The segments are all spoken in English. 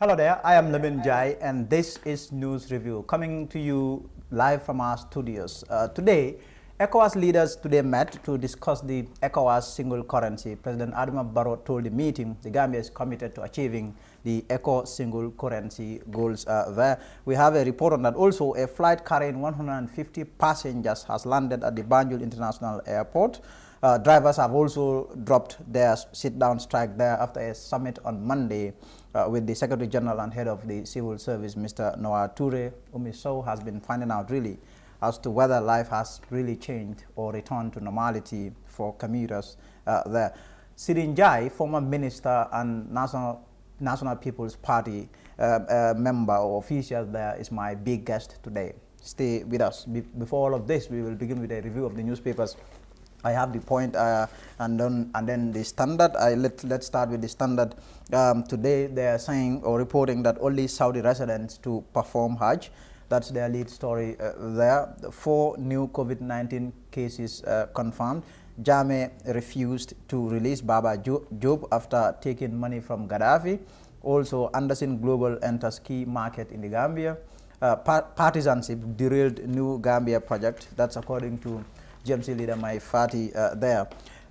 Hello there, I am Lamin Jai and this is News Review coming to you live from our studios. Today, ECOWAS leaders met to discuss the ECOWAS single currency. President Adama Barrow told the meeting the Gambia is committed to achieving the ECO single currency goals there. We have a report on that. Also, a flight carrying 150 passengers has landed at the Banjul International Airport. Drivers have also dropped their sit-down strike there after a summit on Monday with the Secretary General and Head of the Civil Service, Mr. Noah Toure. Umiso has been finding out really as to whether life has really changed or returned to normality for commuters there. Sidin Jai, former minister and National People's Party member or official there, is my big guest today. Stay with us. Before all of this, we will begin with a review of the newspapers. I have the point and then the Standard. Let's start with the Standard. Today they are saying or reporting that only Saudi residents to perform Hajj. That's their lead story there. 4 new COVID-19 cases confirmed. Jammeh refused to release Baba Job after taking money from Gaddafi. Also, Anderson Global enters key market in the Gambia. Partisanship derailed new Gambia project. That's according to GMC leader Mai Fati there.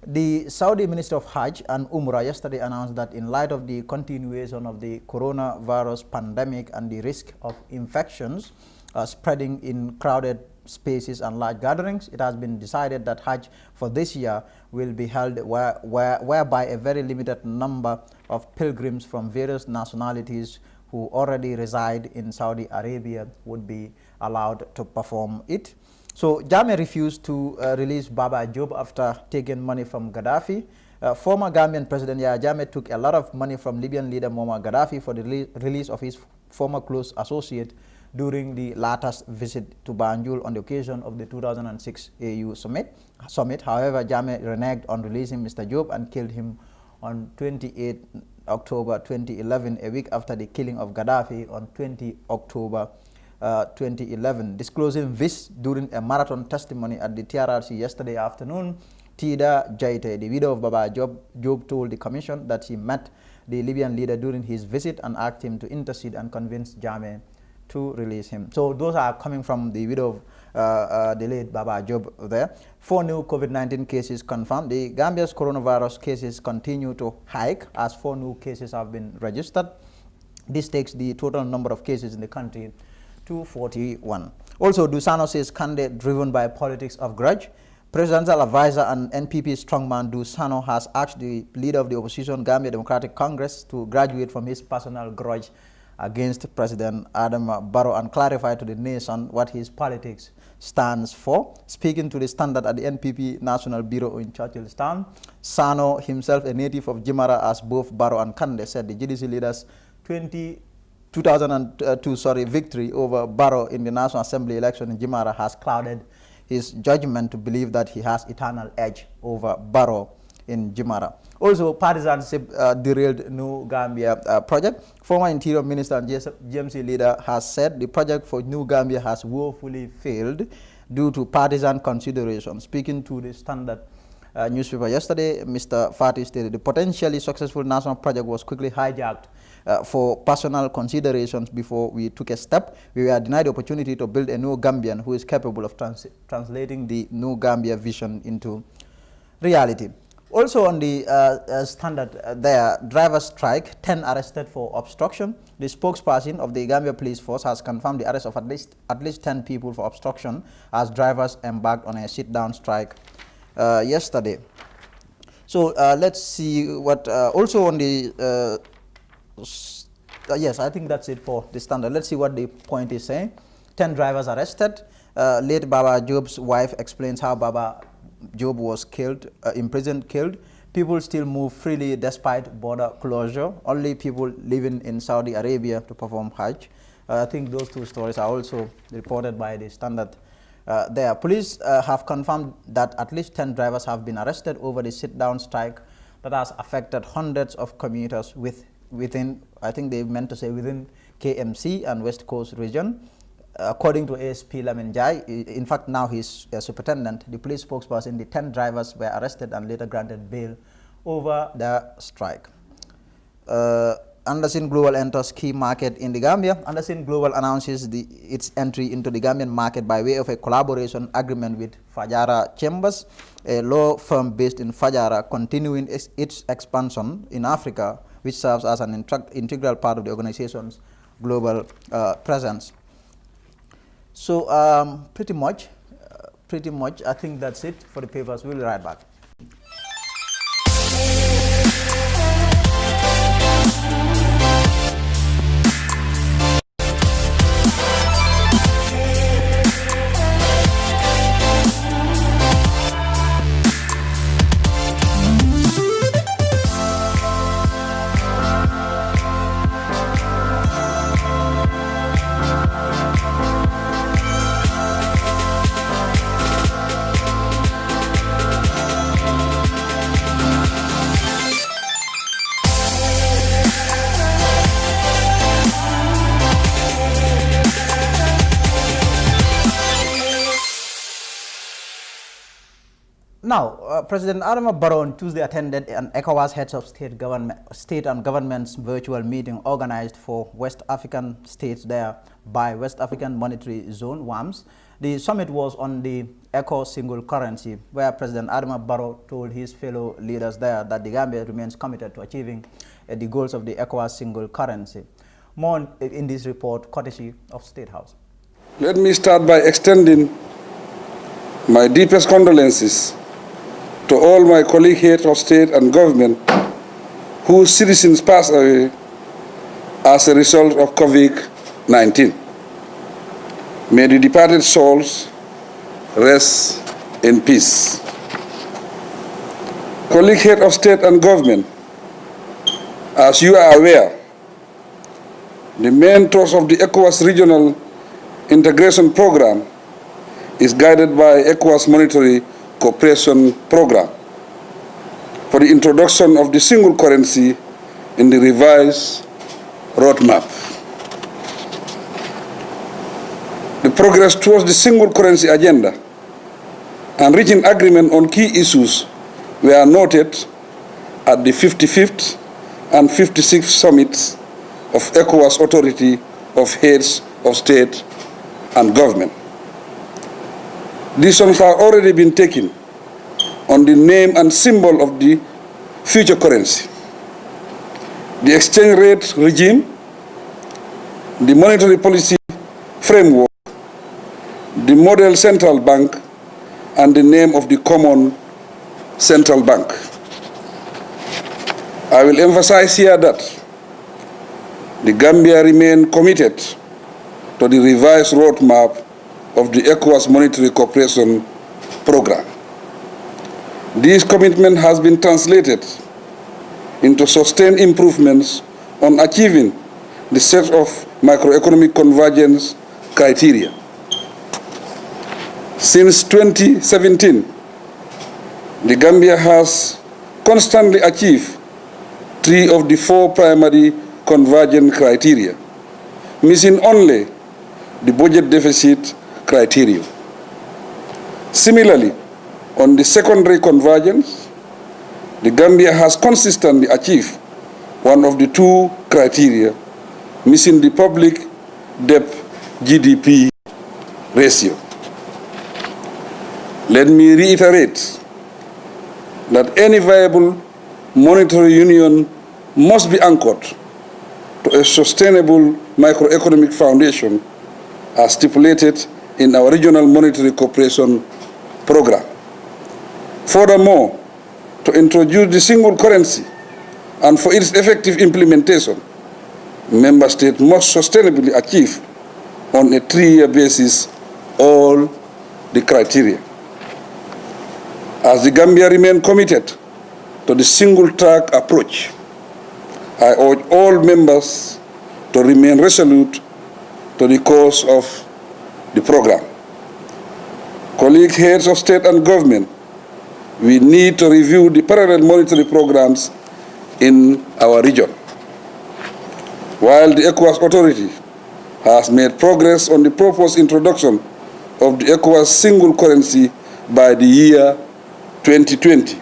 The Saudi Minister of Hajj and Umrah yesterday announced that in light of the continuation of the coronavirus pandemic and the risk of infections spreading in crowded spaces and large gatherings, it has been decided that Hajj for this year will be held whereby a very limited number of pilgrims from various nationalities who already reside in Saudi Arabia would be allowed to perform it. So Jammeh refused to release Baba Job after taking money from Gaddafi. Former Gambian President Yahya Jammeh took a lot of money from Libyan leader Muammar Gaddafi for the release of his former close associate during the latter's visit to Banjul on the occasion of the 2006 AU summit. However, Jammeh reneged on releasing Mr. Job and killed him on 28 October 2011, a week after the killing of Gaddafi on 20 October 2011. Disclosing this during a marathon testimony at the TRRC yesterday afternoon, Tida Jaite, the widow of Baba Job, told the commission that she met the Libyan leader during his visit and asked him to intercede and convince Jammeh to release him. So those are coming from the widow of the late Baba Job there. 4 new COVID-19 cases confirmed. The Gambia's coronavirus cases continue to hike as 4 new cases have been registered. This takes the total number of cases in the country to 41. Also, Dusano says Kande driven by politics of grudge. Presidential advisor and NPP strongman Dusano has asked the leader of the opposition Gambia Democratic Congress to graduate from his personal grudge against President Adama Barrow and clarify to the nation what his politics stands for. Speaking to the Standard at the NPP National Bureau in Churchillstown, Sano, himself a native of Jimara as both Barrow and Kande, said the GDC leaders 2002 victory over Barrow in the National Assembly election in Jimara has clouded his judgment to believe that he has eternal edge over Barrow in Jimara. Also, partisanship derailed New Gambia project. Former Interior Minister and GMC leader has said the project for New Gambia has woefully failed due to partisan considerations. Speaking to the Standard newspaper yesterday, Mr. Fati stated the potentially successful national project was quickly hijacked for personal considerations before we took a step. We were denied the opportunity to build a new Gambian who is capable of translating the new Gambia vision into reality. Also on the Standard there, driver strike, 10 arrested for obstruction. The spokesperson of the Gambia Police Force has confirmed the arrest of at least 10 people for obstruction as drivers embarked on a sit-down strike yesterday. So let's see what also on the yes, I think that's it for the Standard. Let's see what the point is saying. 10 drivers arrested. Late Baba Job's wife explains how Baba Job was killed, imprisoned, killed. People still move freely despite border closure. Only people living in Saudi Arabia to perform Hajj. I think those 2 stories are also reported by the Standard there. Police have confirmed that at least 10 drivers have been arrested over the sit-down strike that has affected hundreds of commuters within, I think they meant to say within KMC and West Coast region. According to ASP Lamin Jai, in fact now he's a superintendent, the police spokesperson, the 10 drivers were arrested and later granted bail over the strike. Anderson Global enters key market in the Gambia. Anderson Global announces its entry into the Gambian market by way of a collaboration agreement with Fajara Chambers, a law firm based in Fajara, continuing its expansion in Africa, which serves as an integral part of the organization's global presence. So pretty much, I think that's it for the papers. We'll be right back. Now, President Adama Barrow on Tuesday attended an ECOWAS Heads of State and Governments virtual meeting organized for West African states there by West African Monetary Zone, WAMS. The summit was on the ECO single currency, where President Adama Barrow told his fellow leaders there that the Gambia remains committed to achieving the goals of the ECOWAS single currency. More in this report, courtesy of State House. Let me start by extending my deepest condolences to all my colleague heads of state and government whose citizens passed away as a result of COVID-19. May the departed souls rest in peace. Colleague head of state and government, as you are aware, the main thrust of the ECOWAS Regional Integration Program is guided by ECOWAS Monetary Cooperation Program for the introduction of the single currency in the revised roadmap. The progress towards the single currency agenda and reaching agreement on key issues were noted at the 55th and 56th summits of ECOWAS Authority of Heads of State and Government. Decisions have already been taken on the name and symbol of the future currency, the exchange rate regime, the monetary policy framework, the model central bank, and the name of the common central bank. I will emphasize here that the Gambia remains committed to the revised roadmap of the ECOWAS Monetary Cooperation Program. This commitment has been translated into sustained improvements on achieving the set of macroeconomic convergence criteria. Since 2017, the Gambia has constantly achieved 3 of the 4 primary convergence criteria, missing only the budget deficit criteria. Similarly, on the secondary convergence, the Gambia has consistently achieved 1 of the 2 criteria, missing the public debt GDP ratio. Let me reiterate that any viable monetary union must be anchored to a sustainable macroeconomic foundation as stipulated in our Regional Monetary Cooperation Program. Furthermore, to introduce the single currency and for its effective implementation, member states must sustainably achieve on a 3-year basis all the criteria. As the Gambia remains committed to the single-track approach, I urge all members to remain resolute to the course of the program. Colleague heads of state and government, we need to review the parallel monetary programs in our region. While the ECOWAS Authority has made progress on the proposed introduction of the ECOWAS single currency by the year 2020,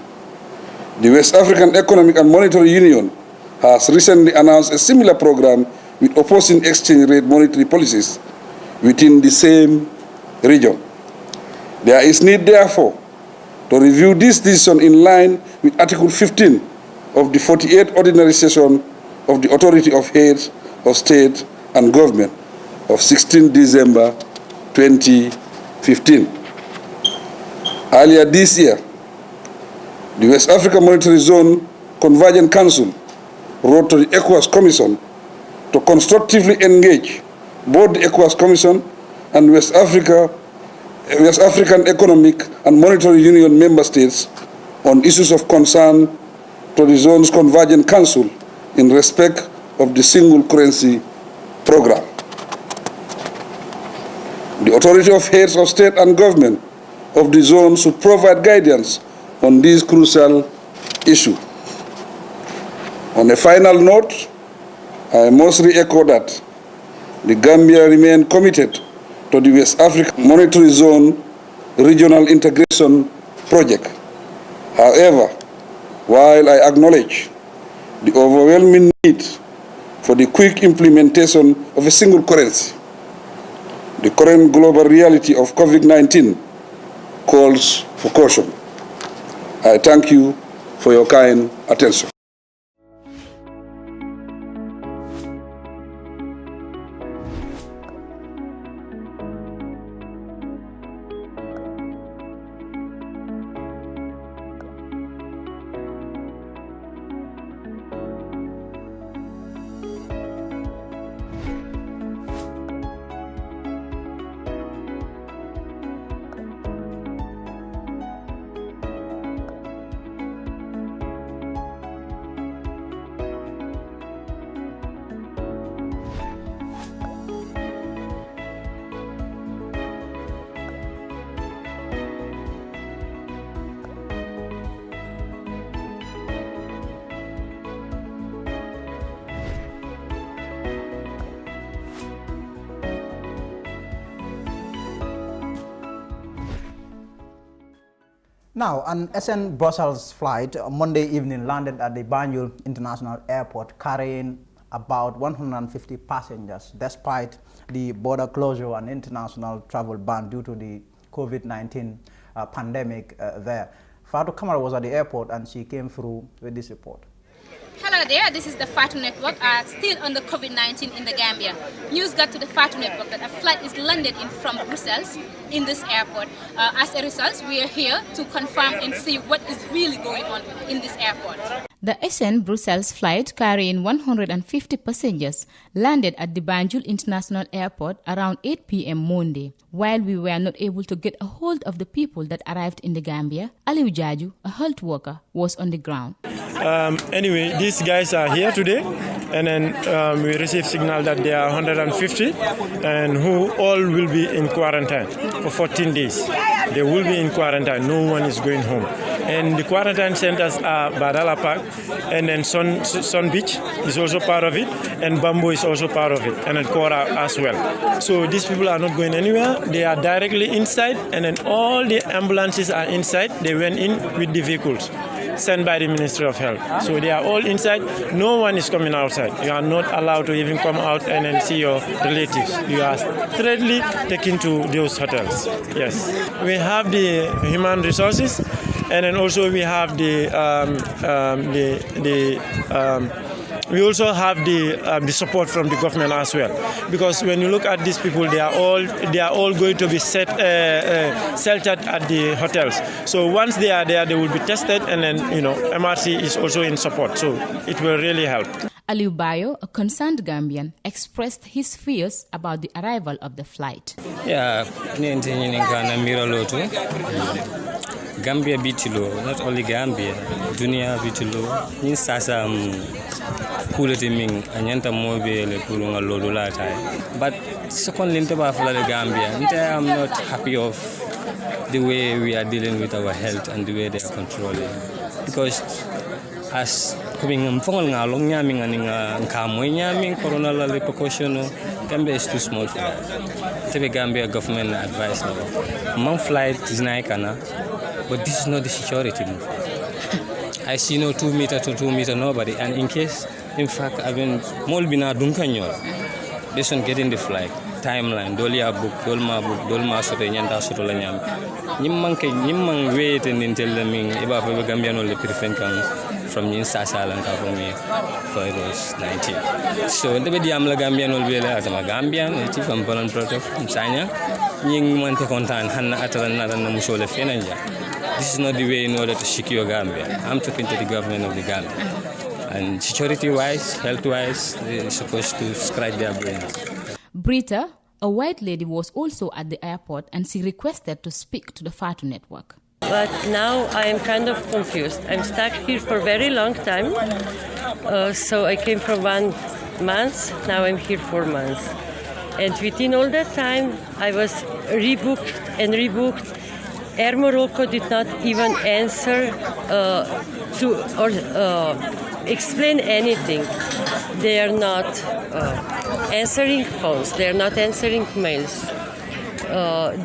the West African Economic and Monetary Union has recently announced a similar program with opposing exchange rate monetary policies within the same region. There is need, therefore, to review this decision in line with Article 15 of the 48th Ordinary Session of the Authority of Heads of State and Government of 16 December 2015. Earlier this year, the West Africa Monetary Zone Convergence Council wrote to the ECOWAS Commission to constructively engage both the ECOWAS Commission and West African Economic and Monetary Union member states on issues of concern to the zone's Convergence Council in respect of the single currency program. The Authority of Heads of State and Government of the zone should provide guidance on this crucial issue. On a final note, I must re-echo that the Gambia remains committed to the West Africa Monetary Zone Regional Integration Project. However, while I acknowledge the overwhelming need for the quick implementation of a single currency, the current global reality of COVID-19 calls for caution. I thank you for your kind attention. Now, an SN Brussels flight Monday evening landed at the Banjul International Airport carrying about 150 passengers, despite the border closure and international travel ban due to the COVID-19 pandemic there. Fatou Kamara was at the airport and she came through with this report. Hello there, this is the Fatou Network, still on the COVID-19 in the Gambia. News got to the Fatou Network that a flight is landed from Brussels in this airport. As a result, we are here to confirm and see what is really going on in this airport. The SN Brussels flight carrying 150 passengers landed at the Banjul International Airport around 8 p.m. Monday. While we were not able to get a hold of the people that arrived in the Gambia, Aliu Jaju, a health worker, was on the ground. Anyway, these guys are here today, and then we received signal that there are 150 and who all will be in quarantine for 14 days. They will be in quarantine. No one is going home. And the quarantine centers are Badala Park, and then Sun Beach is also part of it, and Bamboo is also part of it, and then Kora as well. So these people are not going anywhere. They are directly inside, and then all the ambulances are inside. They went in with the vehicles sent by the Ministry of Health. So they are all inside. No one is coming outside. You are not allowed to even come out and then see your relatives. You are straightly taken to those hotels. Yes. We have the human resources, and then also we have we also have the support from the government as well, because when you look at these people, they are all going to be sheltered at the hotels. So once they are there, they will be tested, and then MRC is also in support. So it will really help. Aliu Bayo, a concerned Gambian, expressed his fears about the arrival of the flight. Yeah, Gambia bitulo, not only Gambia, Dunia bitulo. Ni sasa kulete ming anyanta mobe le kulunga lolula tai. But second linte ba fula the Gambia. I'm not happy of the way we are dealing with our health and the way they are controlling. Because as coming mfongol nga long nyami nga ninga nkamoy nyami corona la precaution Gambia is too small for that. The Gambia government advice now. Man flight is naikana. But this is not the security move. I see no 2 meter to 2 meter nobody, and in case In fact, I've been more bina dunkanyol. Based on getting the flight timeline, dolia book, dolma soto nyanta soto la nyam. Nyimang wait and until the ming iba fa Gambian le prefenkan from nyin sasalan ka from me for it was 19. So the bediam la Gambian will be as a Gambian, it's from Baron Protov from China. Nying man te kontan hanna atran na ran musole fenanja. This is not the way in order to secure Gambia. I'm talking to the government of the Gambia. And security-wise, health-wise, they're supposed to scratch their brains. Brita, a white lady, was also at the airport and she requested to speak to the Fatu network. But now I am kind of confused. I'm stuck here for a very long time. So I came for 1 month, now I'm here 4 months. And within all that time, I was rebooked. Air Morocco did not even answer explain anything. They are not answering phones. They are not answering mails.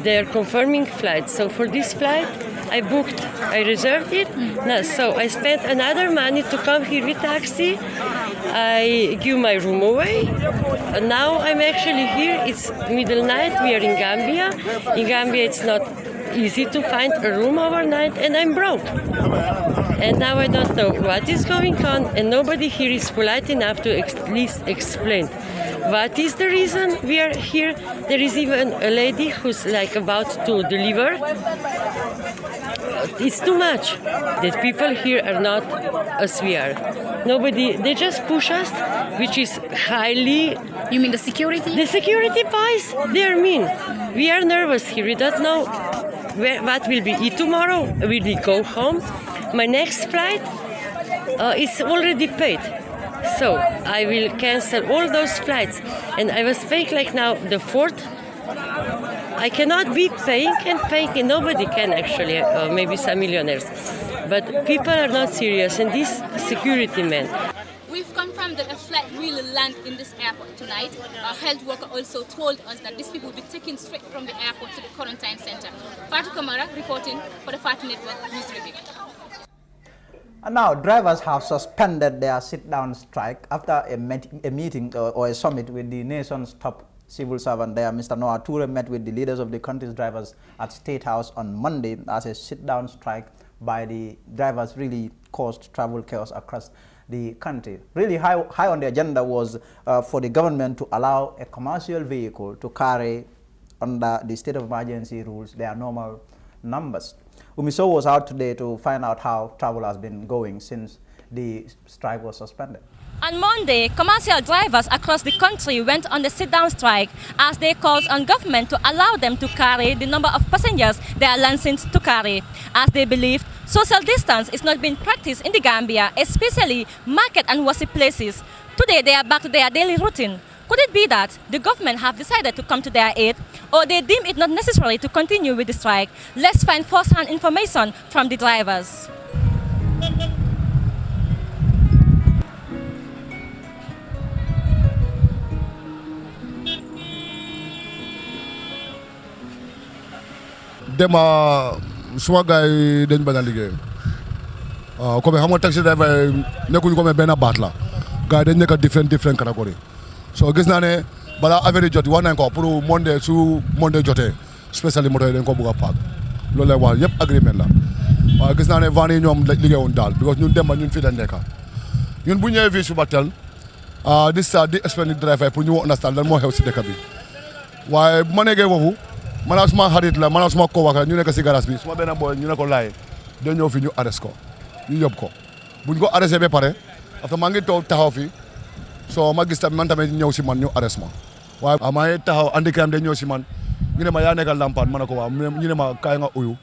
They are confirming flights. So for this flight, I reserved it. No, so I spent another money to come here with taxi. I give my room away. And now I'm actually here. It's middle night. We are in Gambia. In Gambia, it's not easy to find a room overnight, and I'm broke. And now I don't know what is going on, and nobody here is polite enough to at least explain what is the reason we are here. There is even a lady who's like about to deliver. It's too much that people here are not as we are. They just push us, which is highly... You mean the security? The security boys, they're mean. We are nervous here. We don't know what will we eat tomorrow. Will we go home? My next flight is already paid. So I will cancel all those flights. And I was paying like now the 4th. I cannot be paying and nobody can actually, maybe some millionaires. But people are not serious, and these security men. We've confirmed that a flight will land in this airport tonight. Our health worker also told us that these people will be taken straight from the airport to the quarantine center. Fatu Kamara reporting for the Fatu Network News Review. And now, drivers have suspended their sit-down strike after a meeting or a summit with the nation's top civil servant there. Mr. Noah Toure met with the leaders of the country's drivers at State House on Monday as a sit-down strike by the drivers really caused travel chaos across the country. Really high on the agenda was for the government to allow a commercial vehicle to carry under the state of emergency rules their normal numbers. Umiso was out today to find out how travel has been going since the strike was suspended. On Monday, commercial drivers across the country went on the sit-down strike as they called on government to allow them to carry the number of passengers they are licensed to carry, as they believe social distance is not being practiced in the Gambia, especially market and worship places. Today, they are back to their daily routine. Could it be that the government have decided to come to their aid, or they deem it not necessary to continue with the strike? Let's find first-hand information from the drivers. Dema suma gay dañ bañ a liggéey comme xam nga taxi driver nekkuñu comme benn baat la gars dañ nekk different category so gis naa ne balaa affaire yi jot wax nañ ko pour Monday su Monday jotee spécially moto yi dañ ko bëgg a paak loolu lay wax yëpp agreement la waaw gis naa ne van yi ñoom liggéeyuñ daal because ñun dem ba ñun fii dañ nekk ñun bu ñëwee fii suba teel di explain driver pour ñu understand lan moo xew si dëkk bi waaye bu ma nekkee foofu maanaam suma xarit la maanaam suma coworker ñu nekk si garage bi suma benn boy ñu ne ko laay da ñëw fi ñu arrest ko ñu yóbbu ko buñ ko arrêté ba pare after maa ngi toog taxaw fi so ma gis tamit man tamit ñëw si man ñu arrest ma waaye maa ngi taxaw andi kam de ñëw si man ñu ne ma yaa nekkal lampaan ma ne ko waaw ñu ne ma kaay nga uyu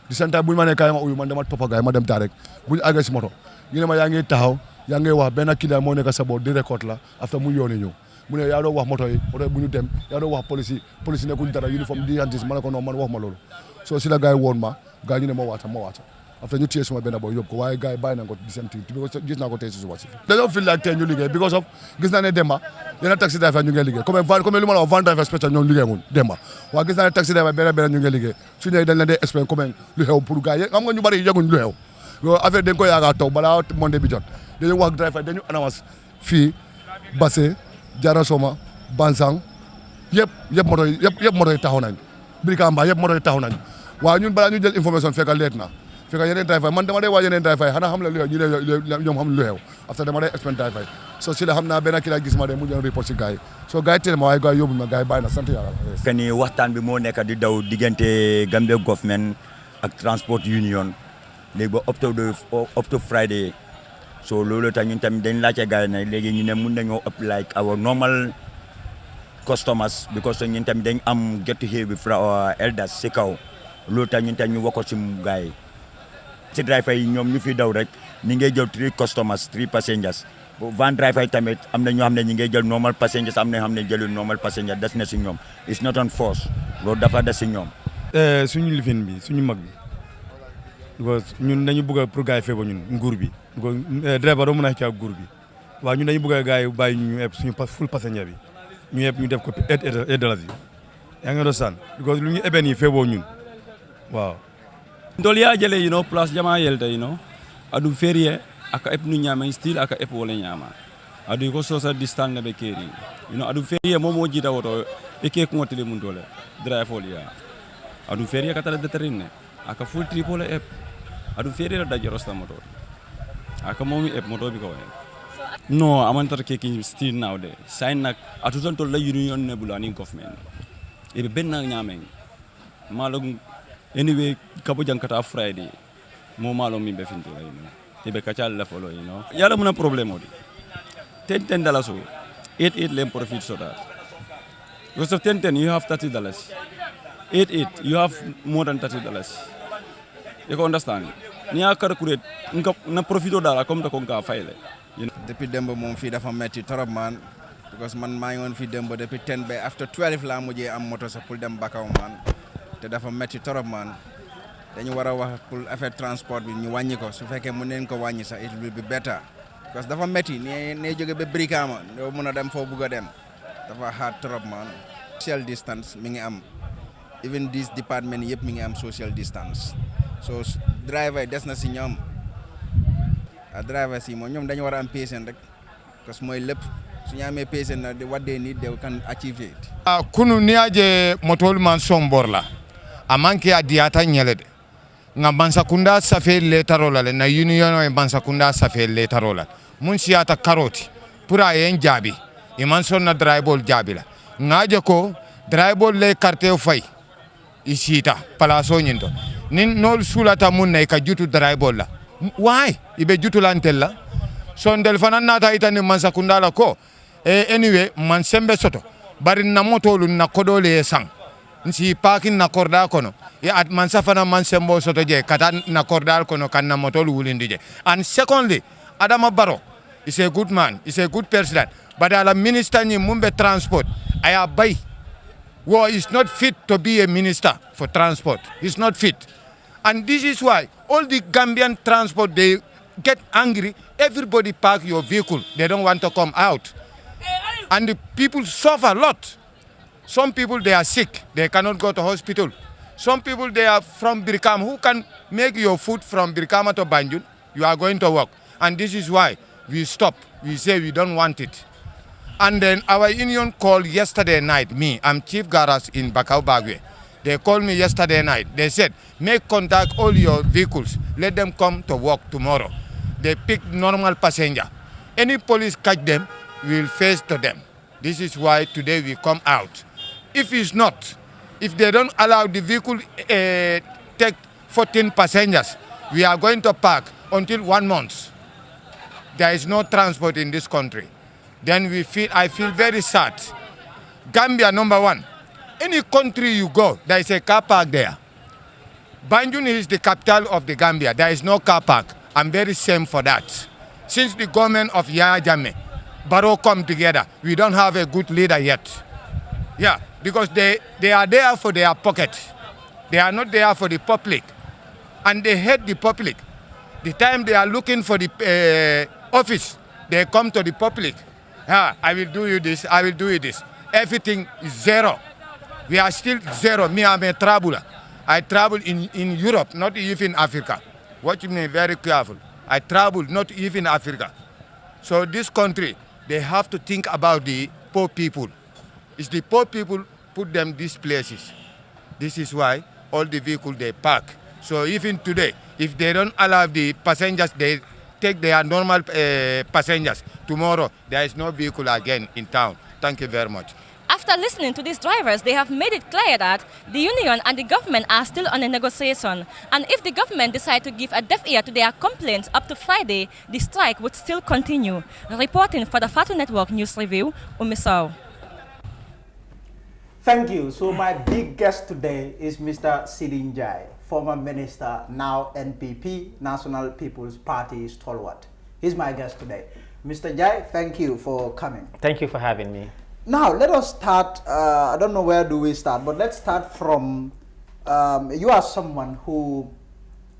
di seen time bu ñu ma ne kaay nga uyu man dama toppa gaay ma dem taa rek bu ñu àggee si moto ñu ne ma yaa ngi taxaw yaa ngi wax benn client moo nekk sa boor di record la after mu yooni ñëw mu ne yaa doon wax moto yi bu ñu dem yaa doon wax police nekkuñ dara uniforme di yantis ma ne ko non man wax ma loolu soo si la gars yi woon ma gars ñu ne ma waata after ñu téye suma benn boy yóbbu ko waaye gars yi bàyyi nañ ko di seen tiim gis naa ko tey si suba si dañoo fil like tey ñu liggéey because of gis naa ne Demba yenn taxi driver ñu ngi liggéey comme lu ma la wax van driver spécial ñoom liggéey muñ Demba waaye gis naa ne taxi driver benn ñu ngi liggéey su ñëwee dañ leen di explain comme lu xew pour gars yi xam nga ñu bari yëguñ lu xew affaire dañ ko yaaga taw balaa Monday bi jot dañu wax driver dañu annonce fii Basse Jarasoma Bansang yëpp moto yi taxaw nañ Brikamba yëpp moto yi taxaw nañ waaw ñun balaa ñu jël information fekk leet na fekk yeneen tay fay man dama dee waa yeneen tay fay xanaa xam la lu xew ñu ne ñoom xam lu xew after dama dee explain tay fay so si la xam naa benn kii la gis ma de mu jël report si gars yi so gars yi teel ma waaye gars yi yóbbuñ ma gars yi bàyyi na sant yàlla que ni waxtaan bi moo nekk di daw diggante Gambia government ak transport union léegi ba up to Friday so loolu tax ñun tamit dañ laajte gars yi ne léegi ñu ne mun nañoo up like our normal customers because ñun tamit dañ am get to hear with our elders si kaw loolu tax ñun tamit ñu wokk si gars yi si driver yi ñoom ñu fi daw rek ñi ngay jël 3 customers 3 passengers van driver yi tamit am na ñoo xam ne ñi ngay jël normal passengers am na ñoo xam ne jëlul normal passenger des na si ñoom it's not on force loolu dafa des si ñoom. suñu lifin bi suñu mag bi because ñun dañu bëgg pour gars yi feebar ñun nguur bi driver doo mën a xëcc ak nguur bi waaw ñun dañu bëgg gars yi bàyyi ñu eb suñu full passenger bi ñu eb ñu def ko $8 yaa ngi understand because lu ñu ebeen yi feeboo ñun waaw. ndol ya jele place jama yelta adu ferie aka ep nu nyama still aka ep wala nyama adu ko social distance na be keri adu ferie momo jita woto e ke ko ngotile mun dole drive ya adu ferie ka tala deterine aka full triple ep adu ferie la dajjo rosta moto aka momi ep moto bi ko no amantar ke ki still now de sign nak atu ton to la union ne bulani government e be benna nyameng malum anyway kabo jankata Friday mo malo mi be finto la tibe kacal la folo yala muna problème odi $10 so 8 lem profit so that because of 10 you have $30 8 you have more than $30 you can understand ni akar kuret na profito dala comme ta ko ka fayle depuis dembo mom fi dafa metti torop man because man ma ngi won fi dembo depuis 10 be after 12 la mujé am moto sa pour dem Bakaw man te dafa metti torop man dañu wara wax pour affaire transport bi ñu wañi ko su fekke mu neen ko wañi sax it will be better because dafa metti ne joge be Brikama do mëna dem fo bëgga dem dafa hard torop man social distance mi ngi am even this department yep mi ngi am social distance so driver des na ci ñom a driver si mo ñom dañu wara am patient rek parce moy lepp suñu amé patient na what they need they can achieve it kunu niaje motol man somborla amanke adiata nyelede nga Bansakunda safe letarola na union e Bansakunda safe letarola mun siata karoti pura yen jabi e man sonna dryball jabila ngaje ko dryball le carte fay isita palaso nyindo nin nol sulata mun nay ka jutu dryball la why ibe jutu lantella son del fanan nata itani Bansakunda la ko anyway man sembe soto bari na motolu na kodole sang nsi parking na korda kono ya at man safana man sembo soto je kata na kordal kono kan na motolu wulindi je and secondly Adama Barrow is a good man, is a good president, but ala minister ni mumbe transport aya bay wo is not fit to be a minister for transport. He's not fit, and this is why all the Gambian transport they get angry. Everybody park your vehicle, they don't want to come out, and the people suffer a lot. Some people they are sick, they cannot go to hospital. Some people they are from Brikama. Who can make your food from Brikama to Banjul? You are going to work, and this is why we stop. We say we don't want it. And then our union called yesterday night, I'm chief garage in Bakaw Bagwe. They called me yesterday night. They said, make contact all your vehicles. Let them come to work tomorrow. They pick normal passenger. Any police catch them, we will face to them. This is why today we come out. If it's not, if they don't allow the vehicle take 14 passengers, we are going to park until 1 month. There is no transport in this country. Then I feel very sad. Gambia, number one. Any country you go, there is a car park there. Banjul is the capital of the Gambia. There is no car park. I'm very shame for that. Since the government of Yahya Jammeh, Barrow come together, we don't have a good leader yet. Yeah, because they are there for their pocket. They are not there for the public. And they hate the public. The time they are looking for the office, they come to the public. I will do you this, I will do you this. Everything is zero. We are still zero. Me, I'm a traveler. I travel in Europe, not even Africa. Watch me very careful. I travel not even Africa. So this country, they have to think about the poor people. It's the poor people put them these places. This is why all the vehicles they park. So even today, if they don't allow the passengers, they take their normal passengers. Tomorrow, there is no vehicle again in town. Thank you very much. After listening to these drivers, they have made it clear that the union and the government are still on a negotiation. And if the government decide to give a deaf ear to their complaints up to Friday, the strike would still continue. Reporting for the Fatu Network News Review, Umisau. Thank you. So my big guest today is Mr. Sidin Jai, former minister, now NPP, National People's Party stalwart. He's my guest today. Mr. Jai, thank you for coming. Thank you for having me. Now, let us start, I don't know where do we start, but let's start from, you are someone who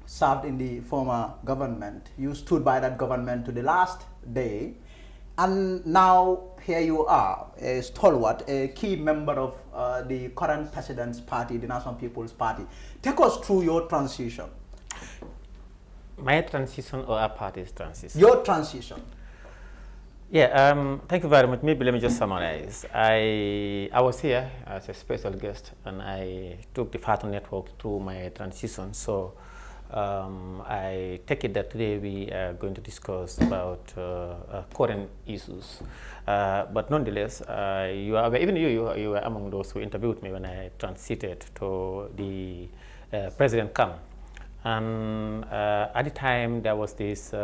served in the former government. You stood by that government to the last day, and now here you are, a stalwart, a key member of the current president's party, the National People's Party. Take us through your transition. My transition or our party's transition? Your transition. Yeah, thank you very much. Maybe let me just summarize. I was here as a special guest, and I took the Fatu Network through my transition. So I take it that today we are going to discuss about current issues. But nonetheless, you are even you were among those who interviewed me when I transited to the President Kam. And at the time, there was this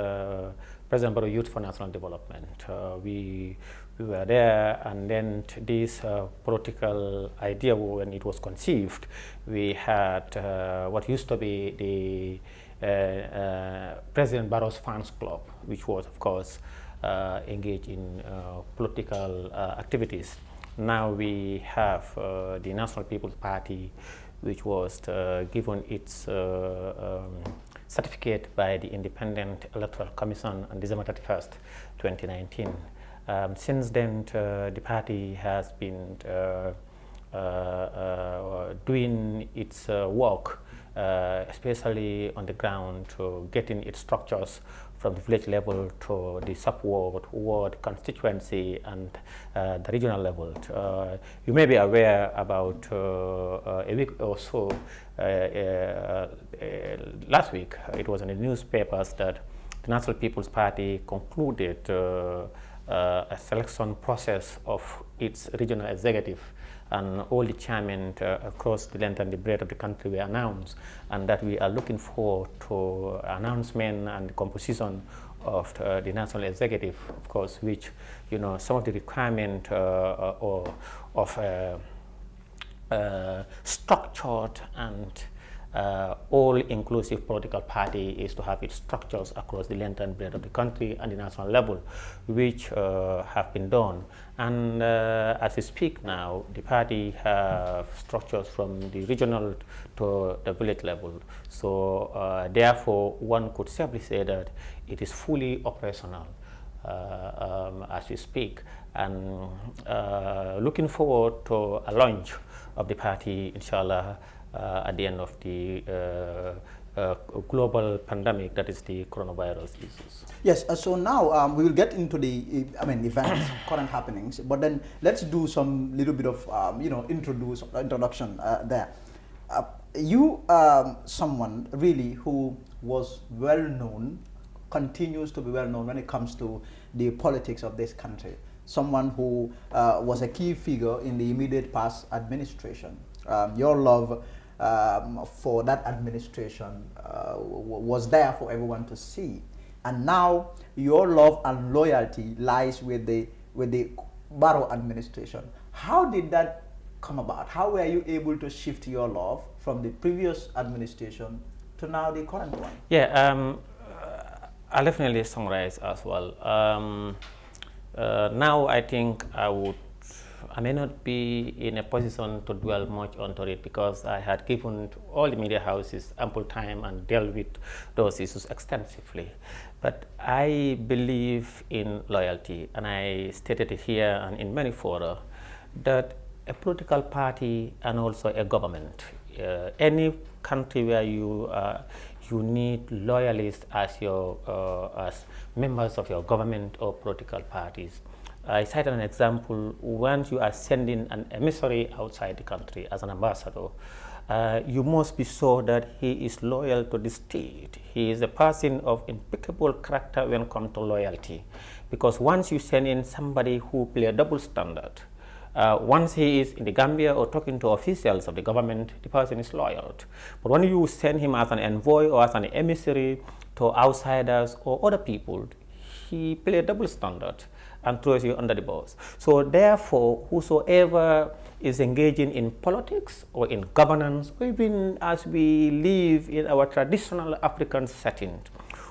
President Barrow Youth for National Development. We were there, and then this political idea, when it was conceived, we had what used to be the President Barrow's Fans Club, which was, of course, engaged in political activities. Now we have the National People's Party, which was given its certificate by the Independent Electoral Commission on December 31st, 2019. Since then, the party has been doing its work, especially on the ground, to getting its structures from the village level to the sub-ward, ward, constituency, and the regional level. You may be aware about a week or so, last week, it was in the newspapers that the National People's Party concluded a selection process of its regional executive, and all the chairmen across the length and the breadth of the country were announced, and that we are looking forward to announcement and the composition of the national executive, of course, which, you know, some of the requirement of structured and all-inclusive political party is to have its structures across the length and breadth of the country and the national level, which have been done. And as we speak now, the party have structures from the regional to the village level. So therefore, one could safely say that it is fully operational as we speak. And looking forward to a launch of the party, inshallah, at the end of the global pandemic, that is the coronavirus issues. Yes, so now we will get into the events, current happenings, but then let's do some little bit of introduction there. You someone really who was well known, continues to be well known when it comes to the politics of this country. Someone who was a key figure in the immediate past administration. Your love for that administration was there for everyone to see, and now your love and loyalty lies with the Barrow administration. How did that come about? How were you able to shift your love from the previous administration to now the current one? Yeah, I'll definitely summarize as well. Now I think I may not be in a position to dwell much onto it, because I had given all the media houses ample time and dealt with those issues extensively. But I believe in loyalty, and I stated it here and in many fora, that a political party and also a government, any country where you need loyalists as your as members of your government or political parties. I cited an example. Once you are sending an emissary outside the country as an ambassador, you must be sure that he is loyal to the state. He is a person of impeccable character when it comes to loyalty. Because once you send in somebody who play a double standard, once he is in the Gambia or talking to officials of the government, the person is loyal. But when you send him as an envoy or as an emissary to outsiders or other people, he play a double standard and throws you under the bus. So therefore, whosoever is engaging in politics or in governance, or even as we live in our traditional African setting,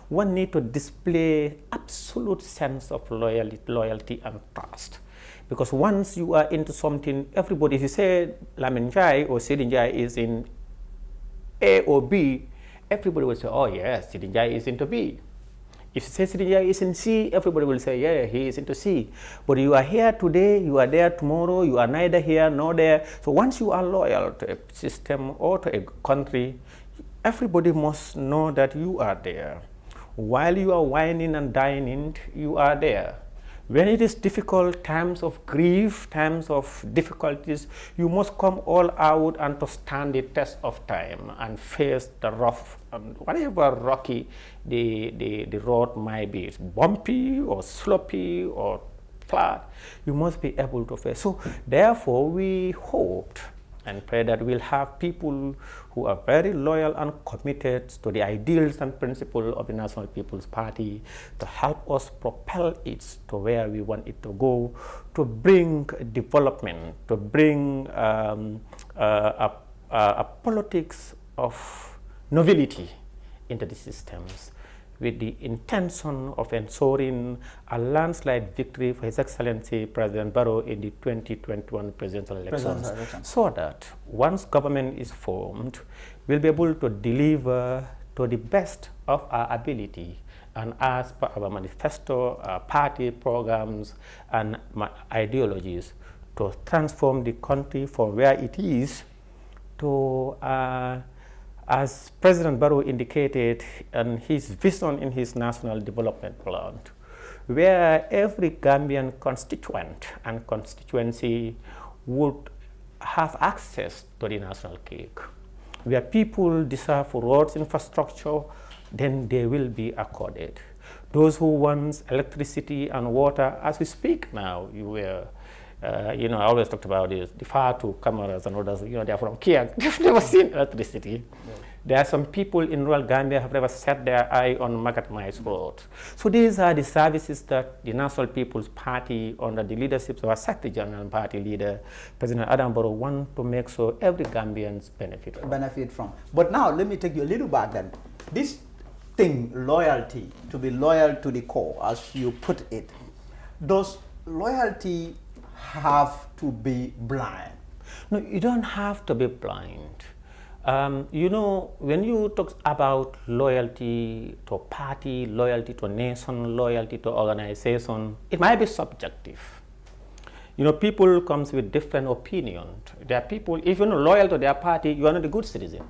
one need to display absolute sense of loyalty and trust. Because once you are into something, everybody, if you say Lamin Jai or Sidin Jai is in A or B, everybody will say, oh yes, Sidin Jai is into B. If you say Sidin Jai is in C, everybody will say, yeah, he is into C. But you are here today, you are there tomorrow, you are neither here nor there. So once you are loyal to a system or to a country, everybody must know that you are there. While you are whining and dining, you are there. When it is difficult, times of grief, times of difficulties, you must come all out and to stand the test of time and face the rough, whatever rocky the road might be. It's bumpy or sloppy or flat, you must be able to face. So therefore, we hoped and pray that we'll have people who are very loyal and committed to the ideals and principles of the National People's Party to help us propel it to where we want it to go, to bring development, to bring a politics of nobility into the systems, with the intention of ensuring a landslide victory for His Excellency President Barrow in the 2021 presidential elections, so that once government is formed, we'll be able to deliver to the best of our ability and as per our manifesto, our party programs and ideologies, to transform the country from where it is to as President Barrow indicated in his vision in his National Development Plan, where every Gambian constituent and constituency would have access to the national cake. Where people desire for roads infrastructure, then they will be accorded. Those who want electricity and water, as we speak now, I always talked about this, the FATU cameras and others, they're from Kia, they've never seen electricity. Yeah. There are some people in rural Gambia have never set their eye on Market Mice Road. So these are the services that the National People's Party, under the leadership of our Secretary General Party leader, President Adam Barrow, want to make sure every Gambians benefit from. But now, let me take you a little back then. This thing, loyalty, to be loyal to the core, as you put it, does loyalty have to be blind? No, you don't have to be blind. When you talk about loyalty to a party, loyalty to a nation, loyalty to organization, it might be subjective. People comes with different opinions. There are people, even loyal to their party, you are not a good citizen.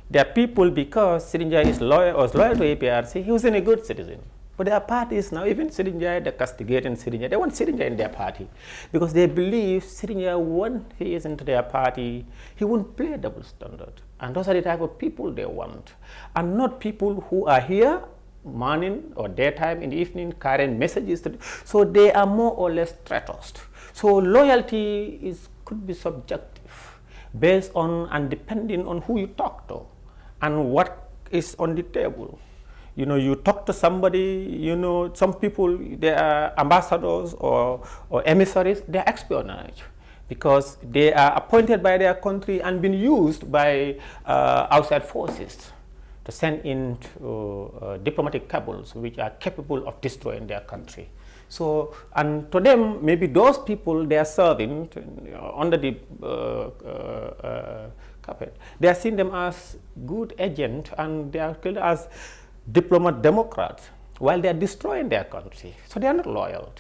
There are people, because Sirinjai was loyal to APRC, he was a good citizen. But there are parties now, even Sirinjai, they're castigating Sirinjai. They want Sirinjai in their party because they believe Sirinjai, when he is into their party, he won't play a double standard. And those are the type of people they want. And not people who are here morning or daytime in the evening carrying messages. So they are more or less traitors. So loyalty could be subjective based on and depending on who you talk to and what is on the table. You talk to somebody, some people, they are ambassadors or emissaries, they are espionage because they are appointed by their country and been used by outside forces to send in diplomatic cables which are capable of destroying their country. So, and to them, maybe those people they are serving under the carpet, they are seeing them as good agents and they are killed as diplomat democrats while they are destroying their country. So they are not loyal.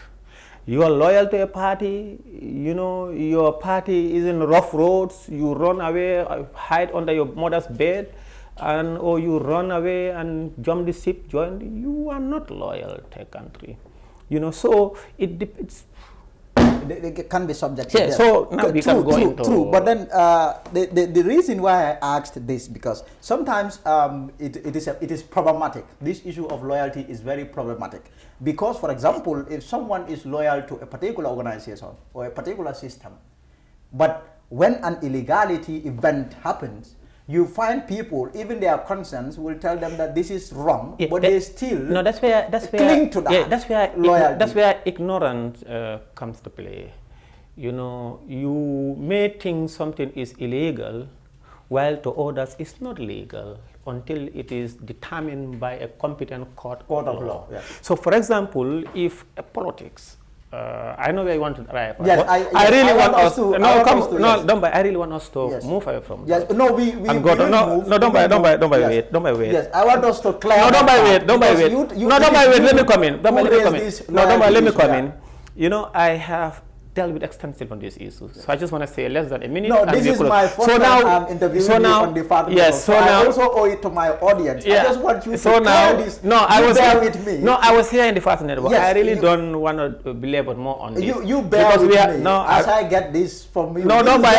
You are loyal to a party, your party is in rough roads, you run away, hide under your mother's bed, or you run away and jump the ship, you are not loyal to a country. So it's they can be subjective. Yeah, so now we can go into... True, but then the reason why I asked this, because sometimes it is problematic. This issue of loyalty is very problematic. Because, for example, if someone is loyal to a particular organization or a particular system, but when an illegality event happens, you find people, even their conscience will tell them that this is wrong, but they still cling to that. Yeah, loyalty. That's where ignorance comes to play. You may think something is illegal, while to others it's not legal until it is determined by a competent court of law. Yeah. So, for example, if politics, I know where you want to arrive. Yes, I really want us to. I really want us to move away from. Yes, no, we don't buy wait. Yes, I want us to clarify. No, don't buy wait. Let me come in. Let me come in. I have dealt with extensive on these issues. So I just want to say less than a minute. No, this is my first time interviewing you on the Father. Yes, I also owe it to my audience. Yeah. I just want you to clear this. Bear with me. No, I was here in the Father Network. Yes, I really don't want to belabor more on this. You bear with me. No, as I get this from you. No, don't buy.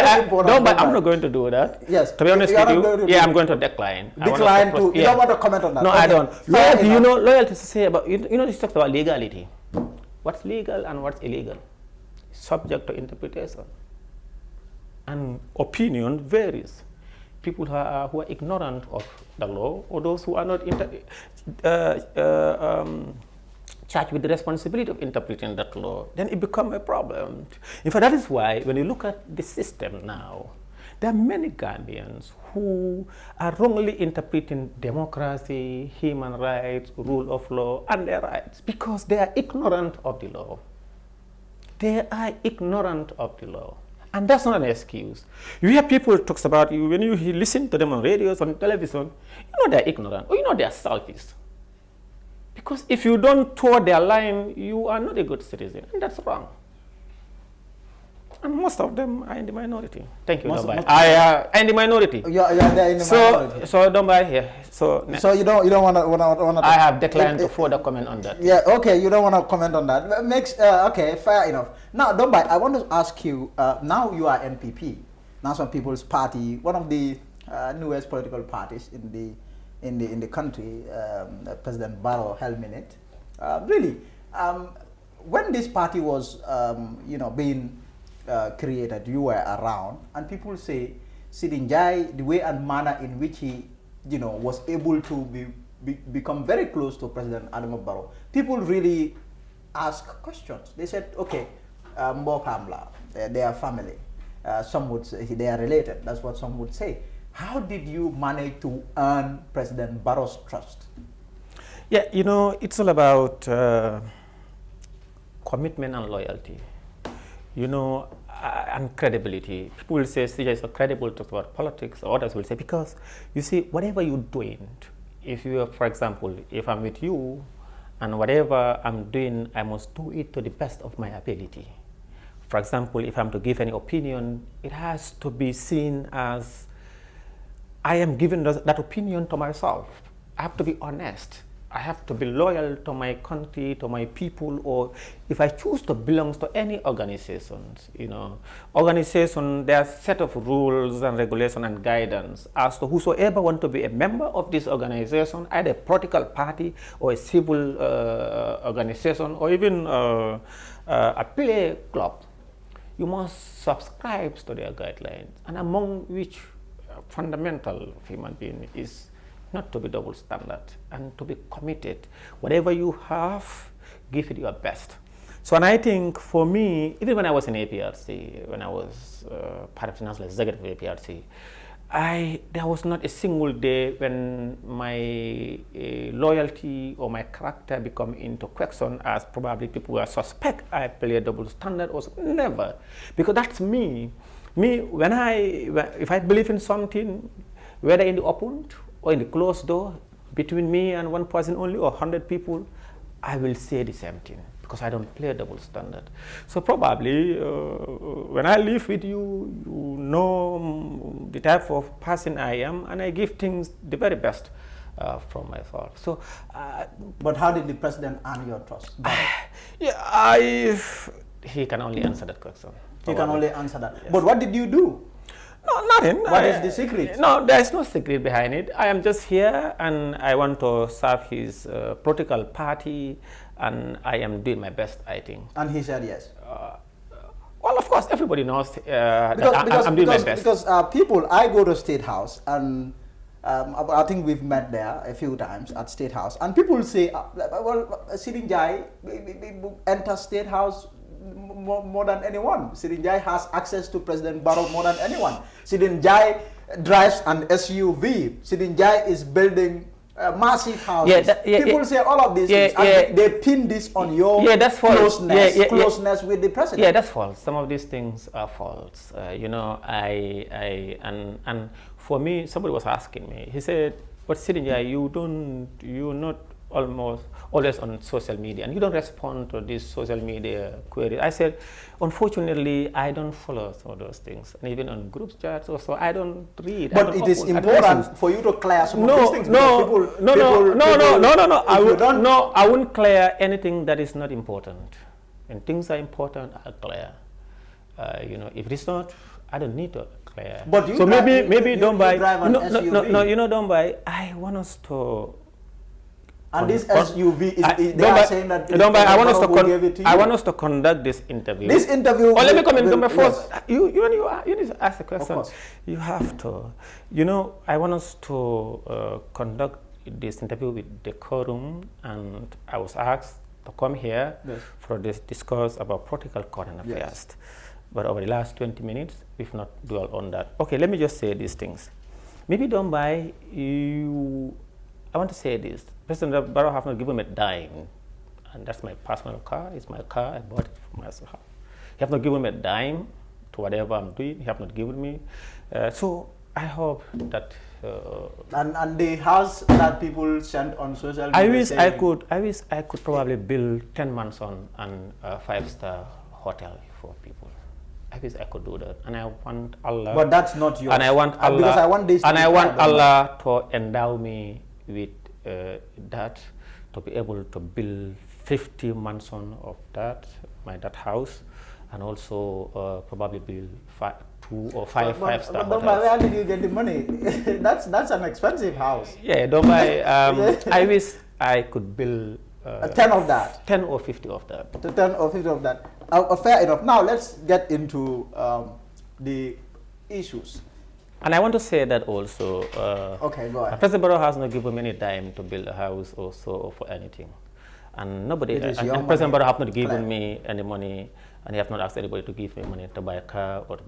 I'm not going to do that. Yes. To be honest with you, I'm going to decline. You don't want to comment on that? No, I don't. Loyalty, loyalty to say about, this talks about legality. What's legal and what's illegal? Subject to interpretation, and opinion varies. People who are ignorant of the law, or those who are not charged with the responsibility of interpreting that law, then it becomes a problem. In fact, that is why when you look at the system now, there are many Gambians who are wrongly interpreting democracy, human rights, rule of law, and their rights because they are ignorant of the law. They are ignorant of the law. And that's not an excuse. You hear people talk about you, when you listen to them on radios, on television, they're ignorant, or they're selfish. Because if you don't toe their line, you are not a good citizen, and that's wrong. And most of them are in the minority. Thank you, Dombai. I in the minority. You're there in the minority. So Dombai here. So you don't want to. I have declined to further comment on that. Yeah. Okay. You don't want to comment on that. Okay. Fair enough. Now, Dombai, I want to ask you. Now you are NPP, National People's Party, one of the newest political parties in the country. President Barrow helming it. Really, when this party was being created, you were around, and people say Sidin Jai, the way and manner in which he was able to become very close to President Adama Barrow, people really ask questions. They said, okay, Mbokam, they are family. Some would say they are related. That's what some would say. How did you manage to earn President Barrow's trust? Yeah, it's all about commitment and loyalty. And credibility. People will say CJ is so credible to talk about politics, or others will say, because you see, whatever you're doing, if you, for example, if I'm with you and whatever I'm doing, I must do it to the best of my ability. For example, if I'm to give any opinion, it has to be seen as I am giving that opinion to myself. I have to be honest. I have to be loyal to my country, to my people, or if I choose to belong to any organizations, organization, there are a set of rules and regulations and guidance as to whosoever want to be a member of this organization, either a political party or a civil organization, or even a play club. You must subscribe to their guidelines, and among which fundamental of human being is not to be double standard and to be committed. Whatever you have, give it your best. So, and I think for me, even when I was in APRC, when I was part of the national executive of APRC, there was not a single day when my loyalty or my character become into question, as probably people were suspect I play a double standard or something. Never, because that's me. If I believe in something, whether in the open or in the closed door, between me and one person only or 100 people, I will say the same thing because I don't play a double standard. So probably when I live with you, you know the type of person I am, and I give things the very best. from myself. So, but how did the president earn your trust? Yeah, he can only answer that question. He can only answer that. Yes. But what did you do? No, nothing. What is the secret? No, there is no secret behind it. I am just here and I want to serve his political party, and I am doing my best, I think. And he said yes. Well, of course, everybody knows that I'm doing my best. Because people, I go to State House, and I think we've met there a few times at State House, and people say, well, Sirin Jai enters State House more than anyone. Sirin Jai has access to President Barrow more than anyone. Sirin Jai drives an SUV. Sirin Jai is building massive houses. People say all of these things, and they pin this on your closeness with the president. Yeah, that's false. Some of these things are false. You know, and for me, somebody was asking me. He said, "But Sirin Jai, you're not always on social media, and you don't respond to these social media queries." I said, unfortunately, I don't follow some of those things, and even on group chats also, I don't read. But it is important for you to clear some of these things. I won't clear anything that is not important. And things are important, I'll clear. You know, if it's not, I don't need to clear. But you so drive, maybe don't buy. No, you know, don't buy. I want us to. And this SUV is they are saying that I want us to conduct this interview. This interview. Let me come in first. You need to ask a question. You have to. You know, I want us to conduct this interview with decorum, and I was asked to come here for this discourse about protocol current affairs. Yes. But over the last 20 minutes, we've not dwelled on that. Okay, let me just say these things. Maybe don't buy you. I want to say this. President Barrow have not given me a dime, and that's my personal car. It's my car. I bought it for myself. He have not given me a dime to whatever I'm doing. He have not given me. So I hope that. And the house that people sent on social media. I wish I could probably build 10 months on a 5-star hotel for people. I wish I could do that, and I want Allah. But that's not yours. And I want Allah. Because I want this. And I want Allah to endow me with that, to be able to build 50 mansions of that house, and also probably build 2 or 5 5-star hotels. Where did you get the money? that's an expensive house. Yeah, don't buy. I wish I could build 10 of that. 10 or 50 of that. 10 or 50 of that. Fair enough. Now let's get into the issues. And I want to say that also. Okay, go ahead. President Barrow has not given me any time to build a house or so or for anything, and nobody. And President Barrow have not given me any money, and he have not asked anybody to give me money to buy a car or to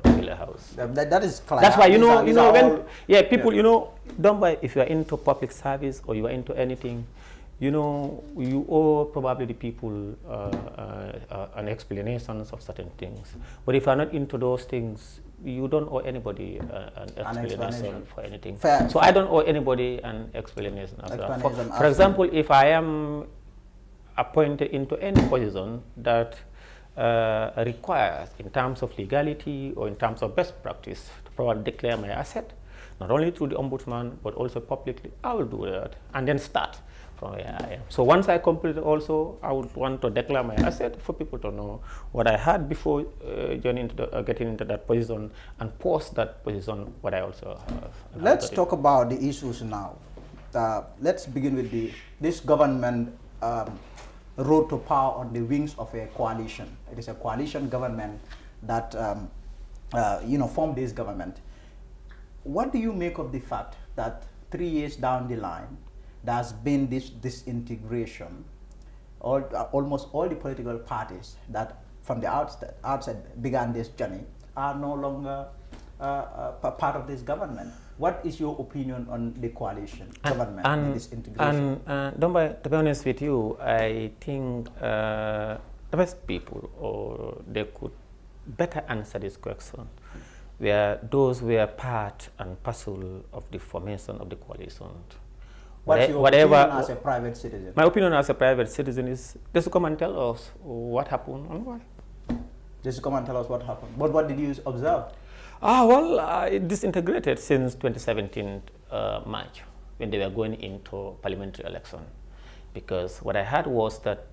build a house. That is clear. That's why people don't buy if you are into public service or you are into anything. You know, you owe probably the people an explanations of certain things. But if you are not into those things, you don't owe anybody an explanation for anything. So I don't owe anybody an explanation as well. For example, if I am appointed into any position that requires, in terms of legality or in terms of best practice, to probably declare my asset, not only through the ombudsman, but also publicly, I will do that and then start from where I am. So once I complete it also, I would want to declare my asset for people to know what I had before getting into that position, and post that position what I also have. Let's talk about the issues now. Let's begin with this government road to power on the wings of a coalition. It is a coalition government that formed this government. What do you make of the fact that 3 years down the line, there has been this disintegration? Almost all the political parties that from the outset began this journey are no longer part of this government. What is your opinion on the coalition government and this integration? To be honest with you, I think the best people, they could better answer this question, where those were part and parcel of the formation of the coalition. What's your opinion as a private citizen? My opinion as a private citizen is just to come and tell us what happened and why. Just to come and tell us what happened. But what did you observe? Well, it disintegrated since 2017 March. when they were going into parliamentary election. Because what I heard was that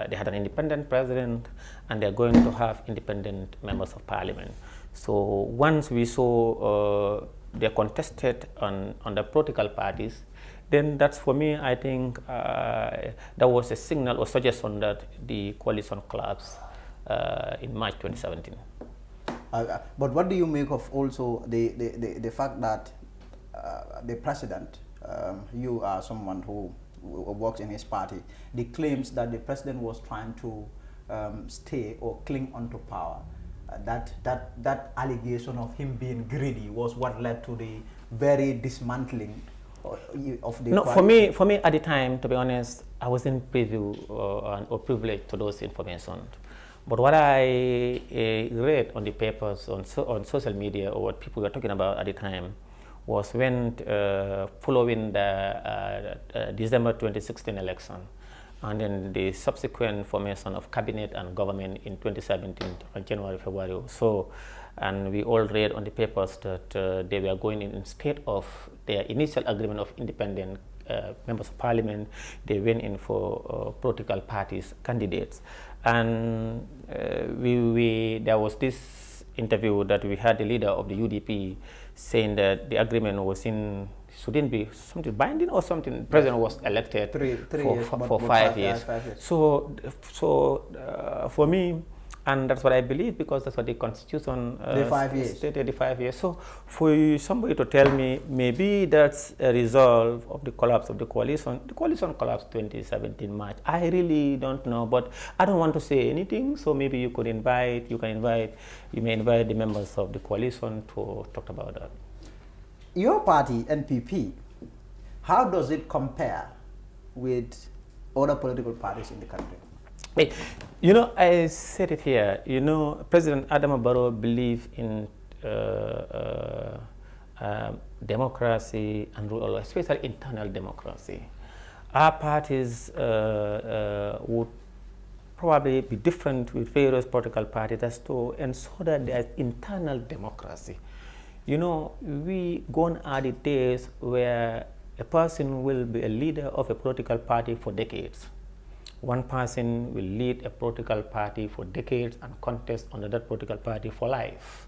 they had an independent president and they're going to have independent members of parliament. So once we saw they contested on the political parties, then that's, for me, I think that was a signal or suggestion that the coalition collapsed in March 2017. But what do you make of also the fact that the president, you are someone who works in his party, the claims that the president was trying to stay or cling onto power, that allegation of him being greedy was what led to the very dismantling of the no, for me at the time, to be honest, I wasn't privy or privileged to those information. But what I read on the papers, on social media, or what people were talking about at the time, was when following the December 2016 election, and then the subsequent formation of cabinet and government in 2017, January, February. So, and we all read on the papers that they were going in spite of their initial agreement of independent members of parliament, they went in for political parties candidates. And there was this interview that we had the leader of the UDP saying that the agreement shouldn't be something binding or something. The president was elected for 5 years. So for me, and that's what I believe, because that's what the Constitution stated, the 5 years. So for somebody to tell me maybe that's a result of the collapse of the coalition collapsed 2017 March. I really don't know, but I don't want to say anything. So maybe you may invite the members of the coalition to talk about that. Your party, NPP, how does it compare with other political parties in the country? Hey, I said it here, President Adama Barrow believes in democracy and rule of law, especially internal democracy. Our parties would probably be different with various political parties as to ensure that there is internal democracy. We gone are the days where a person will be a leader of a political party for decades. One person will lead a political party for decades and contest under that political party for life.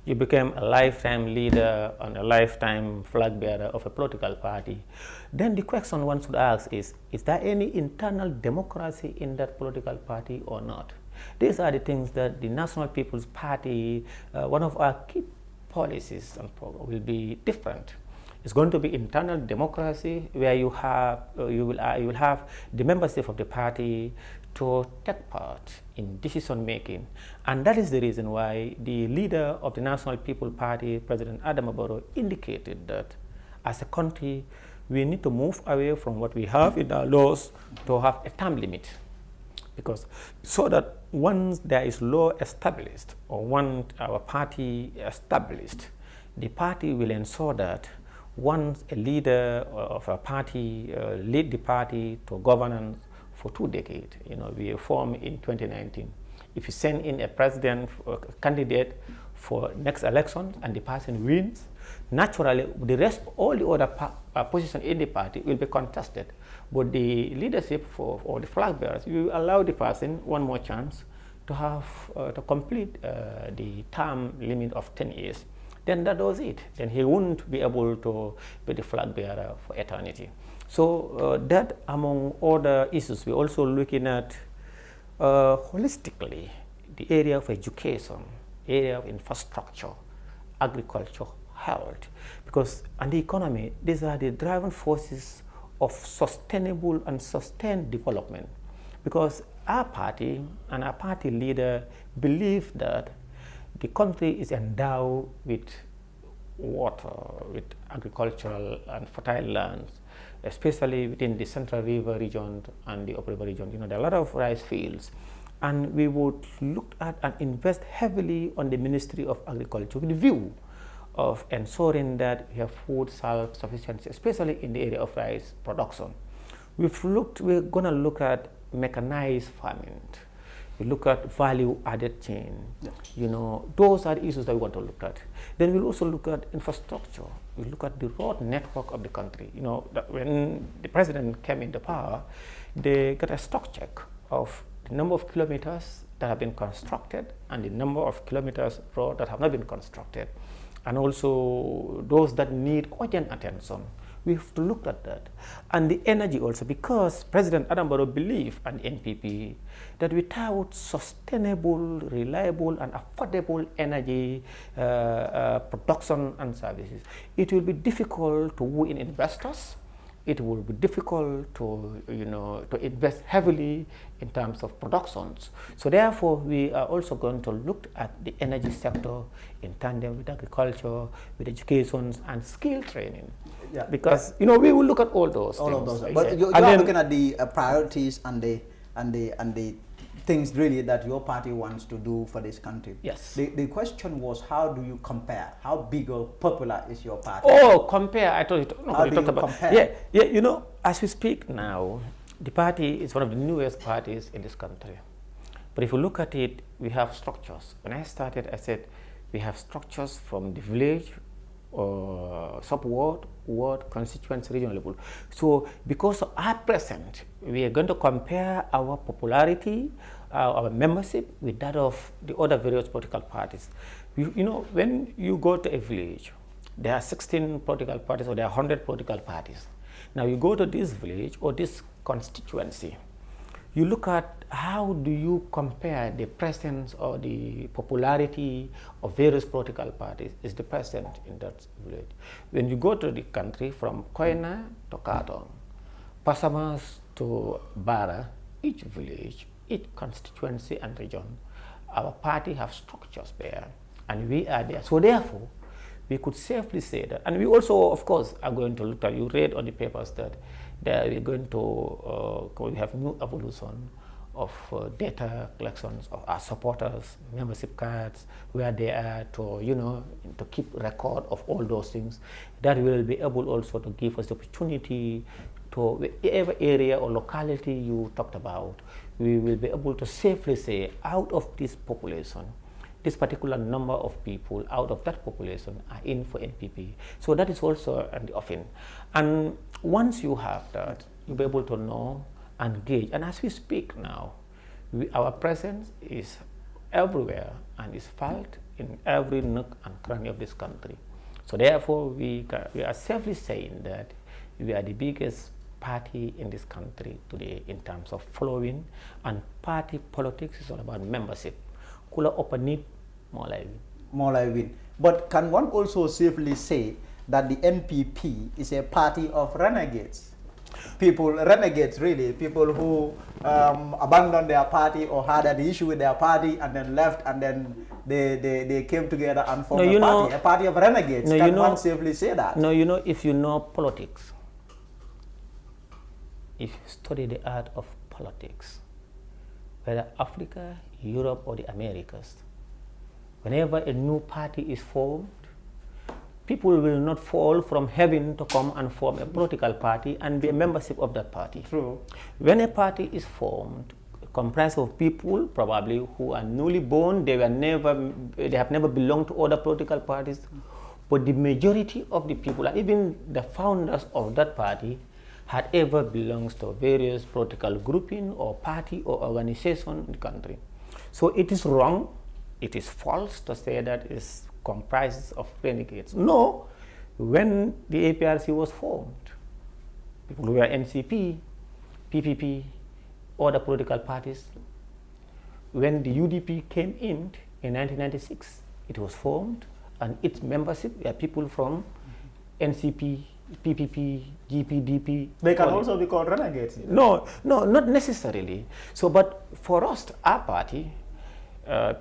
You become a lifetime leader and a lifetime flag bearer of a political party. Then the question one should ask is there any internal democracy in that political party or not? These are the things that the National People's Party, one of our key policies and program will be different. It's going to be internal democracy, where you will have the membership of the party to take part in decision making, and that is the reason why the leader of the National People Party, President Adama Barrow, indicated that as a country we need to move away from what we have in our laws to have a term limit, because so that once there is law established or once our party established, the party will ensure that once a leader of a party lead the party to governance for 2 decades, we formed in 2019. If you send in a president candidate for next election and the person wins, naturally the rest, all the other positions in the party will be contested. But the leadership or the flag bearers, you allow the person one more chance to have to complete the term limit of 10 years. Then that was it. Then he wouldn't be able to be the flag bearer for eternity. So that, among other issues, we're also looking at holistically the area of education, area of infrastructure, agriculture, health, and the economy. These are the driving forces of sustainable and sustained development. Because our party and our party leader believe that the country is endowed with water, with agricultural and fertile lands, especially within the Central River region and the Upper River region. There are a lot of rice fields, and we would look at and invest heavily on the Ministry of Agriculture with the view of ensuring that we have food self-sufficiency, especially in the area of rice production. We're going to look at mechanized farming. we look at value added chain. You know, those are the issues that we want to look at. Then we'll also look at infrastructure. We look at the road network of the country. You know, that when the president came into power, they got a stock check of the number of kilometers that have been constructed and the number of kilometers road that have not been constructed, and also those that need urgent attention. We have to look at that. And the energy also, because President Adam Barrow believed, and NPP, that without sustainable, reliable, and affordable energy production and services, it will be difficult to woo in investors. It will be difficult to, you know, to invest heavily in terms of productions. So therefore, we are also going to look at the energy sector in tandem with agriculture, with education and skill training. Yeah. Because, you know, we will look at all those all things. of those. But you are looking at the priorities and the things really that your party wants to do for this country. Yes. The question was, how do you compare? How big or popular is your party? Oh, compare. I thought how do you about compare? Yeah, you know, as we speak now, the party is one of the newest parties in this country. But if you look at it, we have structures. When I started, I said we have structures from the village, sub-ward, ward, constituency, regional level. So because of our present, we are going to compare our popularity, our membership with that of the other various political parties. You know, when you go to a village, there are 16 political parties or there are 100 political parties. Now you go to this village or this constituency, you look at how do you compare the presence or the popularity of various political parties is the present in that village. When you go to the country from Koina to Katong, Pasamas to Bara, each village, each constituency and region, our party have structures there and we are there. So therefore, we could safely say that. And we also, of course, are going to look at, you read on the papers that we're going to, we have new evolution of data collections of our supporters, membership cards, where they are to, you know, to keep record of all those things. That will be able also to give us the opportunity to whatever area or locality you talked about, we will be able to safely say, out of this population, this particular number of people out of that population are in for NPP. So that is also an offering. And once you have that, you'll be able to know and gauge. And as we speak now, our presence is everywhere and is felt in every nook and cranny of this country. So therefore, we are safely saying that we are the biggest party in this country today in terms of following, and party politics is all about membership. Kula openit more like win. But can one also safely say that the NPP is a party of renegades? Renegades really, people who abandoned their party or had an issue with their party and then left, and then they came together and formed a party of renegades. Can one safely say that? No, you know, if you know politics, if you study the art of politics, whether Africa, Europe, or the Americas, whenever a new party is formed, people will not fall from heaven to come and form a political party and be a membership of that party. True. When a party is formed, comprised of people probably who are newly born, they have never belonged to other political parties, but the majority of the people, and even the founders of that party, had ever belongs to various political grouping or party or organization in the country. So it is wrong, it is false to say that it's comprised of renegades. No, when the APRC was formed, people who were NCP, PPP, other political parties, when the UDP came in 1996, it was formed, and its membership were people from NCP, PPP, GPDP. They can also be called renegades. No, not necessarily. So, but for us, our party,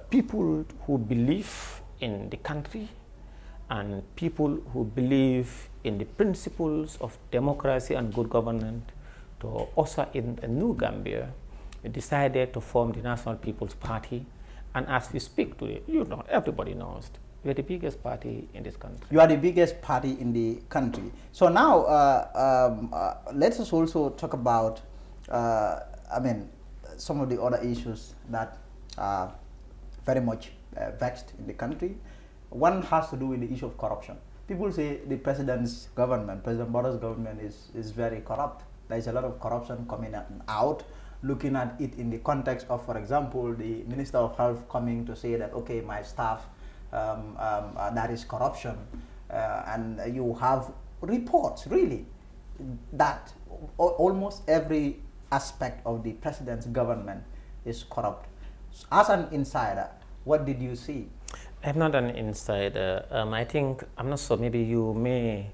people who believe in the country and people who believe in the principles of democracy and good governance to usher in a new Gambia, decided to form the National People's Party. And as we speak today, you know, everybody knows, we're the biggest party in this country. You are the biggest party in the country. So now, let us also talk about, I mean, some of the other issues that are very much vexed in the country. One has to do with the issue of corruption. People say the president's government, President Barrow's government, is very corrupt. There is a lot of corruption coming out. Looking at it in the context of, for example, the Minister of Health coming to say that, okay, my staff, that is corruption. And you have reports, really, that almost every aspect of the president's government is corrupt. As an insider, what did you see? I'm not an insider. I think, I'm not sure, maybe you may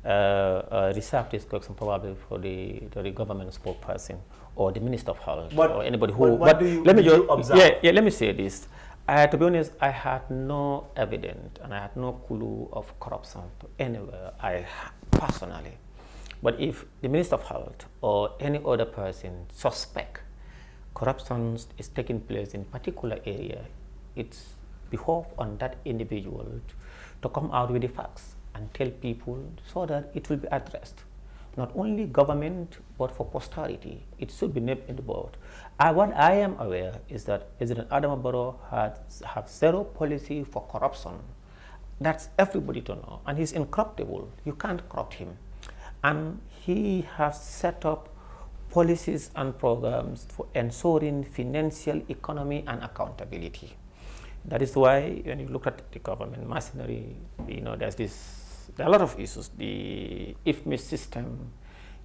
reserve this question probably for the government spokesperson or the Minister of Health or anybody who. What do you observe? Yeah, let me say this. To be honest, I had no evidence and I had no clue of corruption anywhere, personally. But if the Minister of Health or any other person suspect corruption is taking place in particular area, it's behove on that individual to come out with the facts and tell people so that it will be addressed. Not only government, but for posterity. It should be named in the board. What I am aware is that President Adama Barrow have zero policy for corruption. That's everybody to know. And he's incorruptible. You can't corrupt him. And he has set up policies and programs for ensuring financial economy and accountability. That is why when you look at the government machinery, there are a lot of issues. The IFMIS system,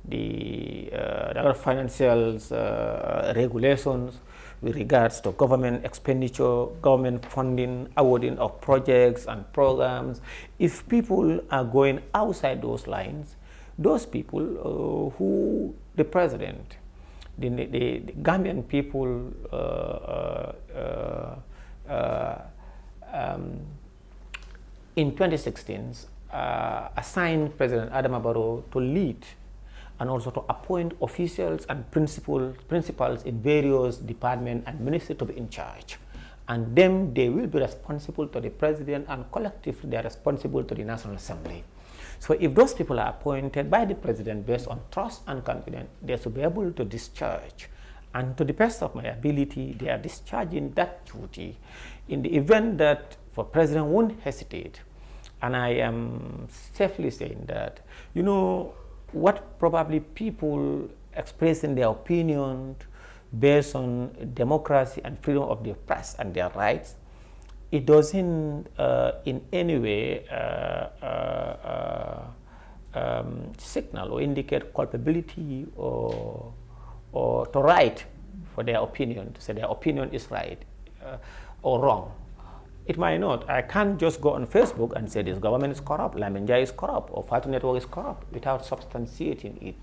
there are financial regulations with regards to government expenditure, government funding, awarding of projects and programs. If people are going outside those lines, those people who the president, the Gambian people in 2016 assigned President Adama Barrow to lead and also to appoint officials and principals in various departments and ministries to be in charge. And then they will be responsible to the president, and collectively they are responsible to the National Assembly. So if those people are appointed by the president based on trust and confidence, they should be able to discharge. And to the best of my ability, they are discharging that duty in the event that the president won't hesitate. And I am safely saying that, what probably people expressing their opinion based on democracy and freedom of the press and their rights, it doesn't in any way signal or indicate culpability or to right for their opinion, to say their opinion is right or wrong. It might not. I can't just go on Facebook and say this government is corrupt, Lamenja is corrupt, or Fatu Network is corrupt without substantiating it.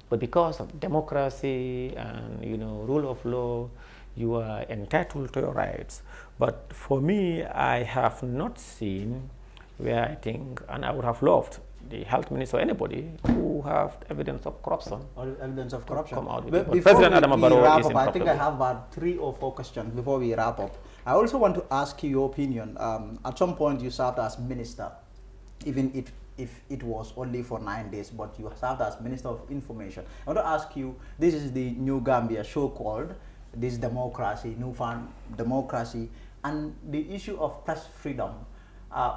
But because of democracy and rule of law, you are entitled to your rights. But for me, I have not seen where I think, and I would have loved the health minister or anybody who have evidence of corruption. Evidence of corruption. Come out with it. President Adama Barrow is I think I have about 3 or 4 questions before we wrap up. I also want to ask you your opinion. At some point you served as minister, even if it was only for 9 days, but you served as Minister of Information. I want to ask you, this is the new Gambia so-called, this democracy, newfound democracy, and the issue of press freedom.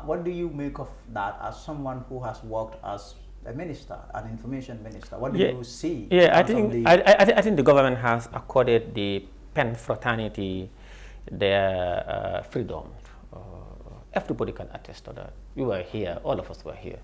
What do you make of that as someone who has worked as a minister, an information minister? What do you see? Yeah, I think the government has accorded the pen fraternity their freedom. Everybody can attest to that. We were here, all of us were here.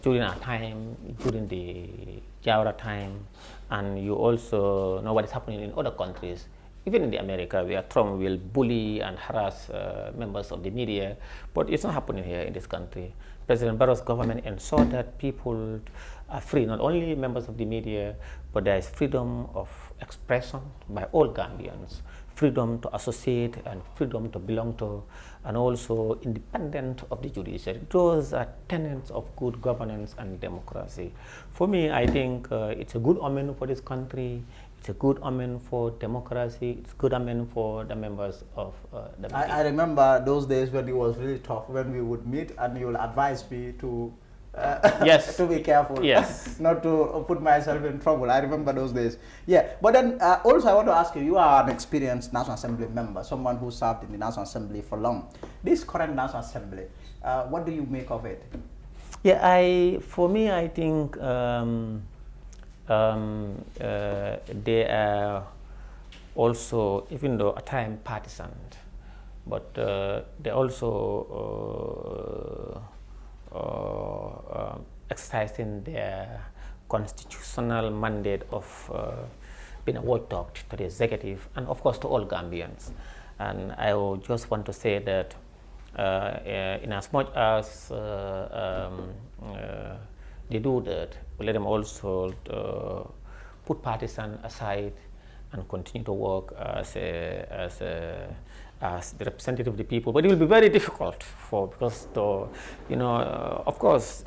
During our time, during the Jawara time, and you also know what is happening in other countries. Even in America, where Trump will bully and harass members of the media, but it's not happening here in this country. President Barrow's government ensured that people are free, not only members of the media, but there is freedom of expression by all Gambians, freedom to associate and freedom to belong to, and also independent of the judiciary. Those are tenets of good governance and democracy. For me, I think it's a good omen for this country. It's a good omen for democracy. It's a good omen for the members of the media. I remember those days when it was really tough, when we would meet and you will advise me to Yes. to be careful. Yes. Not to put myself in trouble. I remember those days. Yeah, but then also I want to ask you, you are an experienced National Assembly member, someone who served in the National Assembly for long. This current National Assembly, what do you make of it? Yeah, for me, I think they are also, even though at times partisan, but they also exercising their constitutional mandate of being a watchdog to the executive and of course to all Gambians. And I would just want to say that in as much as they do that, we let them also put partisan aside and continue to work as the representative of the people. But it will be very difficult because of course,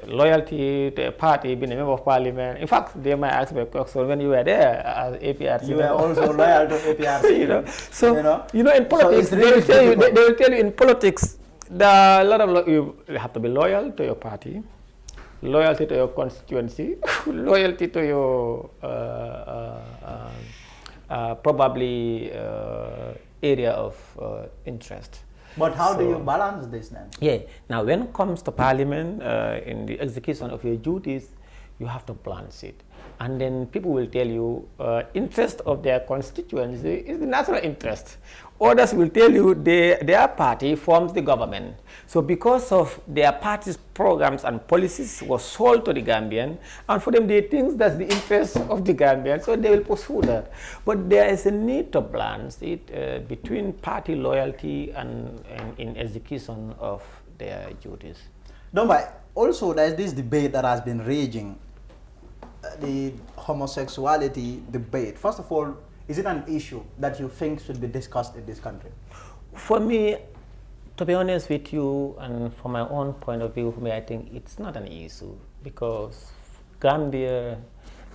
loyalty to a party, being a member of parliament. In fact, they might ask me a question when you were there as APRC. You were also loyal to APRC. So in politics, so really they will tell you in politics, there are a lot of you have to be loyal to your party, loyalty to your constituency, loyalty to your probably area of interest. But how do you balance this then? Yeah, now when it comes to parliament, in the execution of your duties, you have to balance it. And then people will tell you interest of their constituency is the national interest. Others will tell you their party forms the government. So because of their party's programs and policies was sold to the Gambian, and for them they think that's the interest of the Gambian, so they will pursue that. But there is a need to balance it between party loyalty and in execution of their duties. Domba, also there's this debate that has been raging, the homosexuality debate. First of all, is it an issue that you think should be discussed in this country? For me, to be honest with you, and from my own point of view, for me, I think it's not an issue because Gambia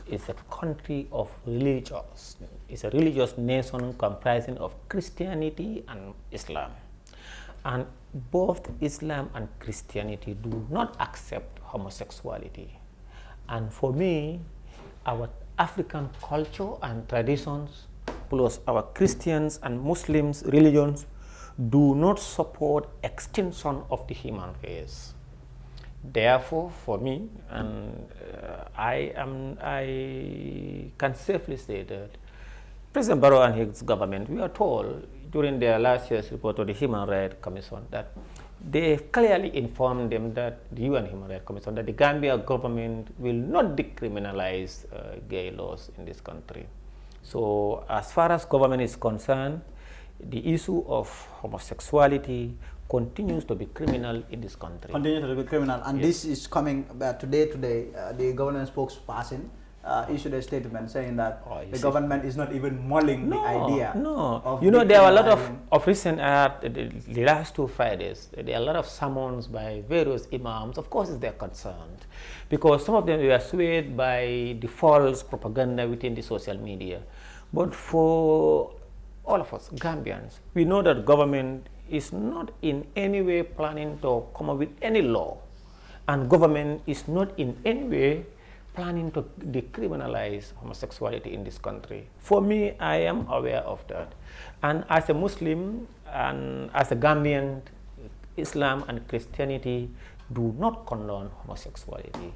is a country of religions. It's a religious nation comprising of Christianity and Islam. And both Islam and Christianity do not accept homosexuality. And for me, our African culture and traditions, plus our Christians and Muslims religions, do not support extinction of the human race. Therefore, for me, and I can safely say that President Barrow and his government, we are told during their last year's report to the Human Rights Commission that they clearly informed them that the UN Human Rights Commission that the Gambia government will not decriminalize gay laws in this country. So as far as government is concerned, the issue of homosexuality continues to be criminal in this country. Continues to be criminal, and yes. This is coming today. The government spokesperson issued a statement saying that the government is not even mulling the idea. No, there are a lot of recent, the last 2 Fridays, there are a lot of summons by various imams. Of course, they're concerned because some of them were swayed by the false propaganda within the social media. But for all of us, Gambians, we know that government is not in any way planning to come up with any law, and government is not in any way planning to decriminalize homosexuality in this country. For me, I am aware of that. And as a Muslim and as a Gambian, Islam and Christianity do not condone homosexuality.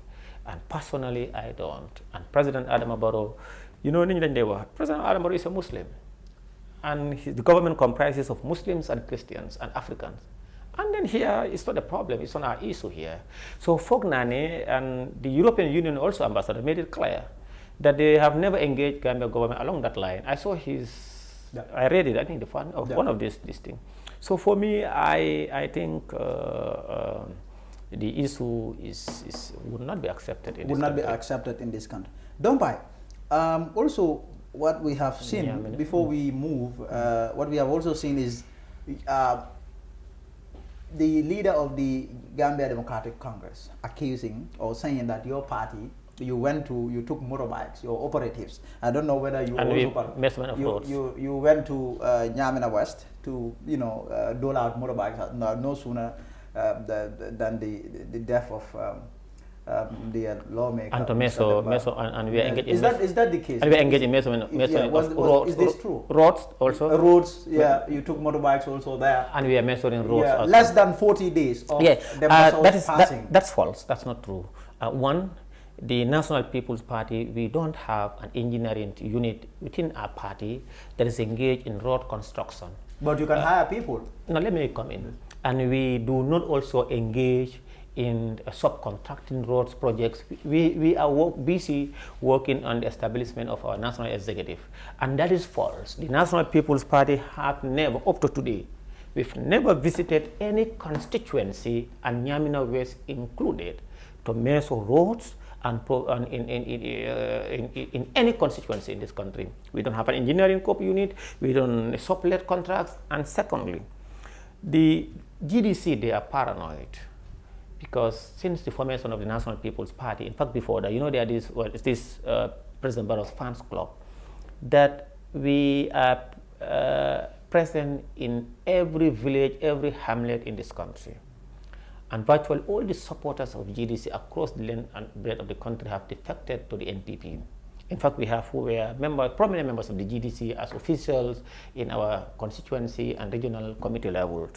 And personally, I don't. And President Adama Barrow, President Adama Barrow is a Muslim. And the government comprises of Muslims and Christians and Africans. And then here, it's not a problem, it's not our issue here. So Fognane and the European Union also ambassador made it clear that they have never engaged Gambia government along that line. I saw I read it, I think one of these things. So for me, I think the issue would not be accepted in this country. Would not be accepted in this country. Dompai, also what we have seen, before we move, what we have also seen is the leader of the Gambia Democratic Congress accusing or saying that your party, you took motorbikes, your operatives. I don't know whether you went to Nyamena West to dole out motorbikes. No sooner than the death of the lawmaker. And to Meso, and we are engaged in is that the case? And we are engaged in Meso roads. Is this true? Roads also. Roads, yeah. You took motorbikes also there. And we are measuring roads. Yeah, also. less than 40 days of passing. That's false. That's not true. One, the National People's Party, we don't have an engineering unit within our party that is engaged in road construction. But you can hire people. Now let me come in. And we do not also engage in subcontracting roads projects. We are busy working on the establishment of our national executive. And that is false. The National People's Party have never, up to today, we've never visited any constituency, and Nyamina West included, to measure roads and in any constituency in this country. We don't have an engineering corp unit, we don't sublet contracts, and secondly, the GDC, they are paranoid because since the formation of the National People's Party, in fact before that, you know, there is this President Barrow's fans club, that we are present in every village, every hamlet in this country. And virtually all the supporters of GDC across the length and breadth of the country have defected to the NPP. In fact, we have who were prominent members of the GDC as officials in our constituency and regional committee level.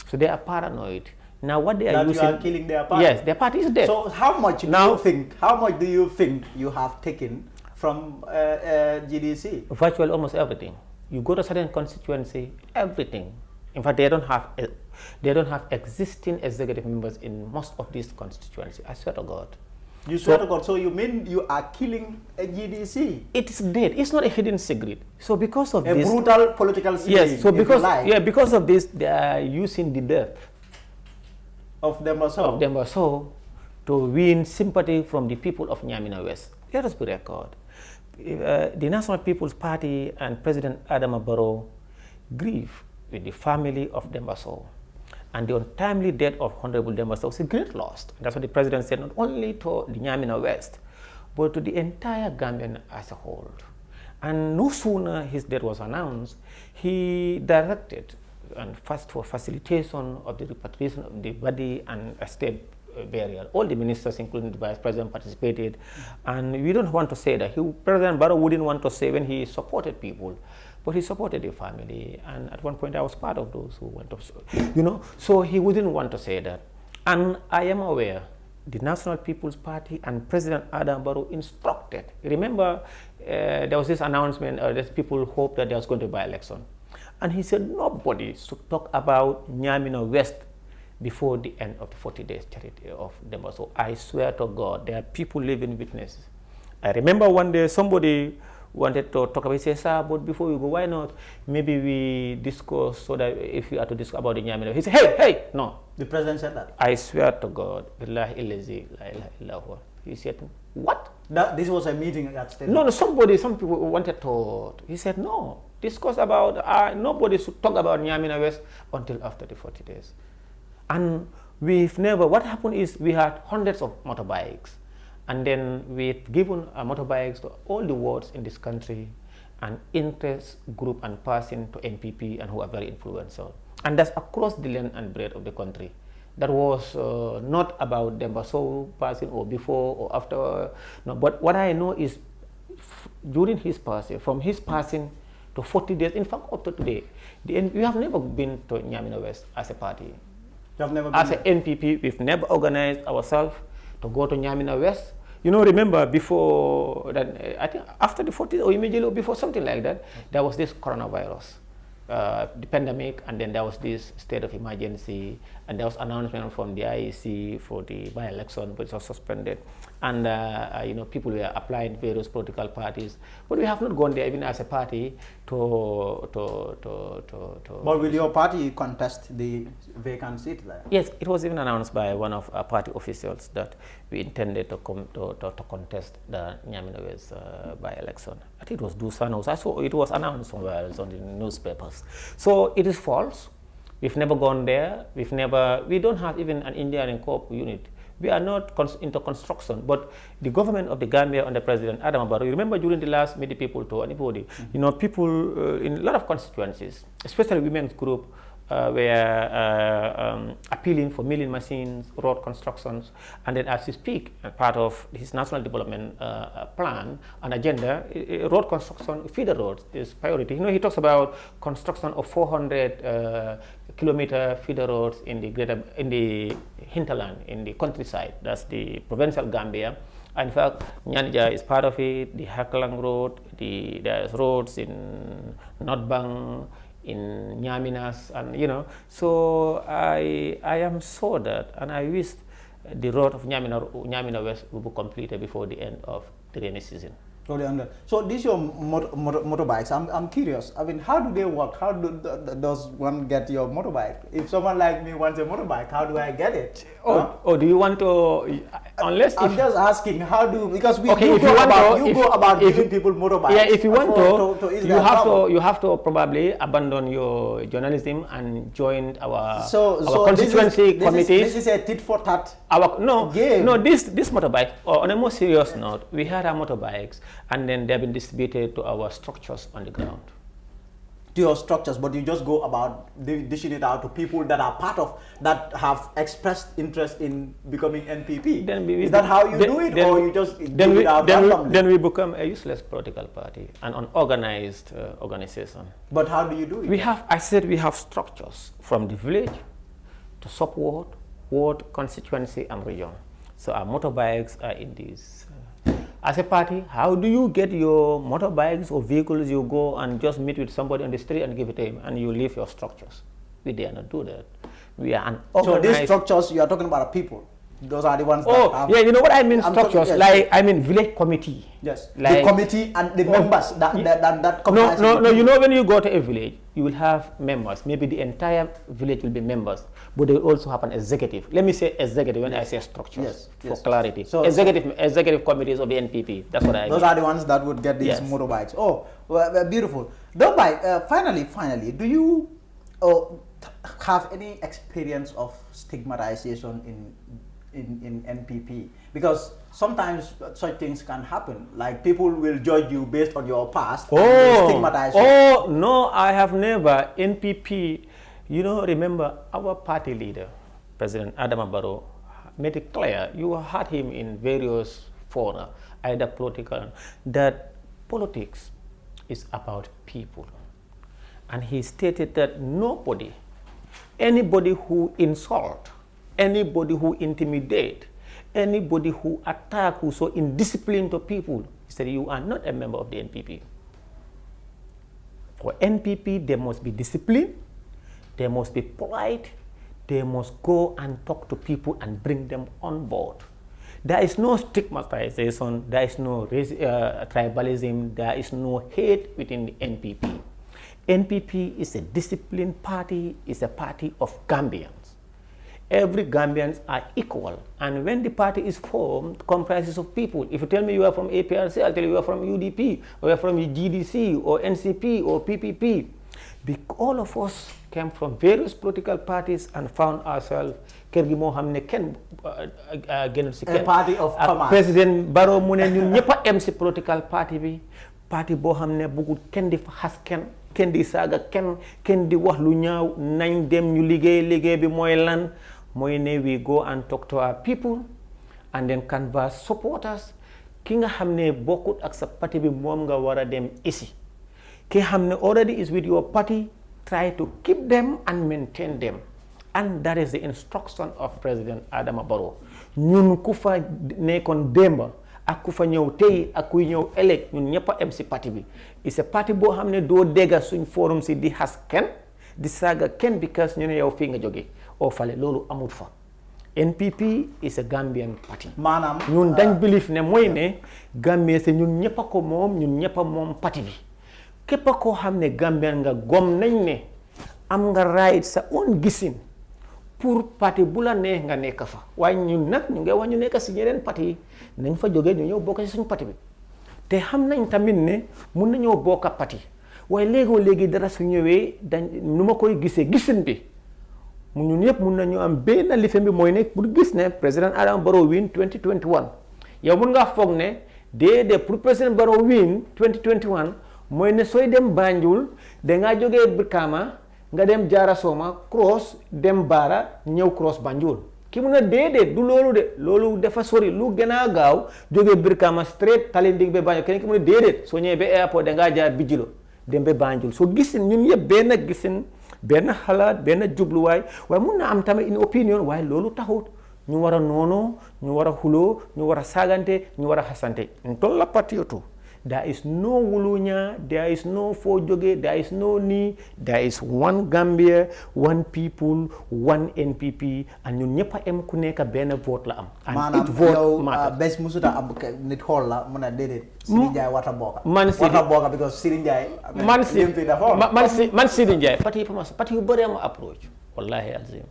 So they are paranoid. Now what they are using... You are killing their party? Yes, their party is dead. So how much do you think you have taken from GDC? Virtually almost everything. You go to a certain constituency, everything. In fact, they don't have existing executive members in most of these constituencies. I swear to God. You swear to God. So you mean you are killing a GDC? It is dead. It's not a hidden secret. So because of this, brutal political system. Yes. So because of this, they are using the death of Dembaso to win sympathy from the people of Nyamina West. Let us be record. The National People's Party and President Adama Barrow grieve with the family of Dembaso. And the untimely death of Honorable Dembaso was a great loss. That's what the president said, not only to the Nyamina West, but to the entire Gambian as a whole. And no sooner his death was announced, he directed and first for facilitation of the repatriation of the body and estate burial. All the ministers, including the vice president, participated. And we don't want to say that. President Barrow wouldn't want to say when he supported people, but he supported the family. And at one point, I was part of those who went to, so he wouldn't want to say that. And I am aware the National People's Party and President Adam Barrow instructed. Remember, there was this announcement that people hoped that there was going to be an election. And he said nobody should talk about Nyamina West before the end of the 40 days charity of Demba. So I swear to God, there are people living witnesses. I remember one day somebody wanted to talk about it. He said, sir, but before we go, why not? Maybe we discuss so that if you are to discuss about the Nyamina. He said, hey, no. The president said that? I swear to God, he said, what? This was a meeting at state? No, some people wanted to. He said, no. Discuss about, nobody should talk about Nyamina West until after the 40 days. And what happened is we had hundreds of motorbikes. And then we've given motorbikes to all the wards in this country, and interest group and person to NPP and who are very influential. And that's across the length and breadth of the country. That was not about Dembaso passing or before or after. No, but what I know is during his passing, from his passing to 40 days, in fact up to today, we have never been to Nyamina West as a party. You have never been as an NPP, we've never organized ourselves to go to Nyamina West. You know, remember before that, I think after the 40 or immediately before, something like that, there was this coronavirus, the pandemic, and then there was this state of emergency, and there was announcement from the IEC for the by-election, but it was suspended. And people were applying various political parties, but we have not gone there even as a party to. But will your party contest the vacant seat there? Yes, it was even announced by one of our party officials that we intended to contest the Nyamina West by-election. I think it was Dusan. I saw it was announced somewhere else on the newspapers. So it is false. We've never gone there. We don't have even an engineering corps unit. We are not into construction, but the government of the Gambia under President Adama Barrow, you remember during the last Meet the People tour, anybody, people in a lot of constituencies, especially women's group, were appealing for milling machines, road constructions, and then as we speak, part of his national development plan and agenda, road construction, feeder roads is priority. You know, he talks about construction of 400-kilometer feeder roads in the hinterland, in the countryside. That's the provincial Gambia. And in fact, Nyanija is part of it. The Hakalang Road, there's roads in North Bank, in Nyaminas, and you know, so I am sure that, and I wish the road of Nyamina West will be completed before the end of the rainy season. So these your motorbikes. I'm curious. I mean, how do they work? How does one get your motorbike? If someone like me wants a motorbike, how do I get it? Oh, do you want to? Unless I'm just asking, how do, because we go about giving people motorbikes. Yeah, if you want to, you have to probably abandon your journalism and join our constituency committees. This is a tit for tat. No, this motorbike. On a more serious note, we had our motorbikes, and then they've been distributed to our structures on the ground. To your structures, but you just go about dishing it out to people that are part of, that have expressed interest in becoming NPP. Is that how you do it, or you just give it out randomly? Then we become a useless political party, an unorganized organization. But how do you do it? We have structures from the village to sub-ward, ward, constituency, and region. So our motorbikes are in these. As a party, how do you get your motorbikes or vehicles? You go and just meet with somebody on the street and give it to him, and you leave your structures. We dare not do that. We are an organized. So these structures, you are talking about people. Those are the ones that have, yeah, you know what I mean, structures, I mean village committee. Yes, like, the committee and the members that comprise. No, you know, when you go to a village, you will have members. Maybe the entire village will be members, but they will also have an executive. Let me say executive when I say structures, for clarity. So executive committees of the NPP, that's what I mean. Those are the ones that would get these motorbikes. Oh, well, beautiful. Finally, do you have any experience of stigmatization in NPP? Because sometimes such things can happen, like people will judge you based on your past and stigmatize you. Oh no, I have never. NPP, you know, remember our party leader, President Adama Barrow, made it clear, you heard him in various fora, either political, that politics is about people. And he stated that anybody who insult, anybody who intimidate, anybody who attack, who so indisciplined to people, he said, you are not a member of the NPP. For NPP, there must be discipline, there must be polite, they must go and talk to people and bring them on board. There is no stigmatization, there is no tribalism, there is no hate within the NPP. NPP is a disciplined party, is a party of Gambians. Every Gambians are equal, and when the party is formed, comprises of people. If you tell me you are from APRC, I'll tell you are from UDP, or you are from GDC, or NCP, or PPP. All of us came from various political parties and found ourselves a party of commerce. President Barrow mu ne ñun ñëpp a am ci political party bi, parti boo xam ne bëggul kenn di fa xas kenn di saaga kenn di wax lu ñaaw, nañ dem ñu liggéey bi mooy lan. We go and talk to our people and then canvass supporters. Ki nga xam ne bokkut ak sa parti bi moom nga war a dem isi. Ki xam ne already is with your party, try to keep them and maintain them. And that is the instruction of President Adama Barrow. Ñun ku fa nekkoon démba ak ku fa ñëw tey ak kuy ñëw ëllëg ñun ñëpp a am si parti bi. It's a parti boo xam ne doo dégga suñ forum si di xas kenn di saaga kenn because ñu ne yow fii nga jóge oo fale loolu amut fa. NPP is a Gambian party. Maanaam ñun dañ believe ne mooy ne Gambie se ñun ñëpp a ko moom, ñun ñëpp a moom parti bi. Képp koo xam ne Gambian nga gom nañ ne am nga right sa own gisin pour parti bu la neex nga nekk fa. Waaye ñun nag ñu ngi wax ñu nekk si ñeneen parti yi nañ fa jógee ñu ñëw bokk si suñu parti bi. Te xam nañ tamit ne mun nañoo bokk parti waaye léegi dara su ñëwee dañ nu ma koy gisee gisin bi ñun ñëpp mun nañu am benn lifin bi mooy ne pour gis ne président Adama Barrow win 2021 yow mun ngaa foog ne déedéet pour président Barrow win 2021 mooy ne sooy dem Banjul dangaa jógee Brikama nga dem Jara Soma cross dem Bara ñëw cross Banjul ki mu ne déedéet du loolu de loolu dafa sori lu gën a gaaw jógee Brikama straight Talinding ba Banjul keneen ki mu ne déedéet soo ñëwee ba airport da ngaa jaar Bijilo dem ba Banjul soo gisin ñun yëpp benn xalaat benn jubluwaay waaye mun na am tamit une opinion waaye loolu taxut ñu war a noonoo ñu war a xuloo ñu war a saagante ñu war a xasante ntol la patriotu there is no wuluña, there is no fo joge, there is no ni, there is one Gambia, one people, one NPP, and ñun ñëpp em ku nekk benn vote la am. And it vote matter. Bes musuta am nit xool la mu ne déedéet. Sidi Ndiaye wata bokka. Wata bokka because Sidi Ndiaye. Man Sidi Ndiaye parti yu bëri am approach. Wallahi azim.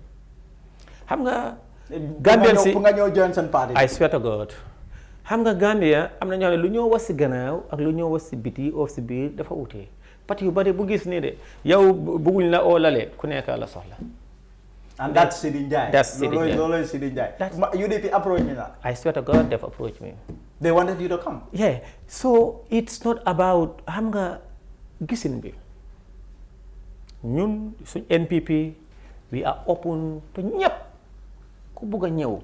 Xam nga Gambian si nga ñëw join seen party. I swear to God. Xam nga Gambia am na ñoo xam ne lu ñoo was si gannaaw ak lu ñoo was si biti of si biir dafa utee parti yu bari bu gis nii de yow bëgguñ la oo lale ku nekk la soxla. And that's Sidi Ndiaye. That's Sidi Ndiaye. Loolu Sidi Ndiaye. UDP approach me now. I swear to God they've approached me. They wanted you to come. Yeah, so it's not about xam nga gisin bi ñun suñ NPP we are open to ñëpp ku bugg a ñëw.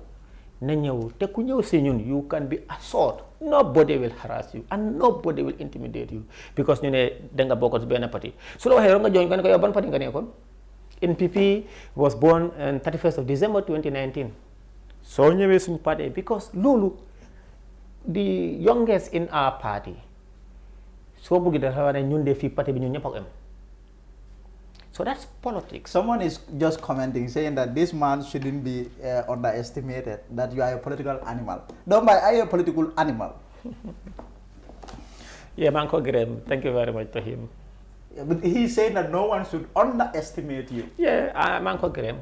Na ñëw te ku ñëw si ñun you can be assured nobody will harass you and nobody will intimidate you because ñu ne da nga bokk ci benn parti su la waxee nga joñ nga ne ko yow ban parti nga nekkoon NPP was born on 31st of December 2019 soo ñëwee suñu parti because loolu the youngest in our party soo bëgg dafa wax ne ñun de fii parti bi ñun ñëpp ak am. So that's politics. Someone is just commenting saying that this man shouldn't be underestimated, that you are a political animal. Don't buy, are you a political animal? Yeah, Manko Graham, thank you very much to him. Yeah, but he's saying that no one should underestimate you. Yeah, Manko Graham,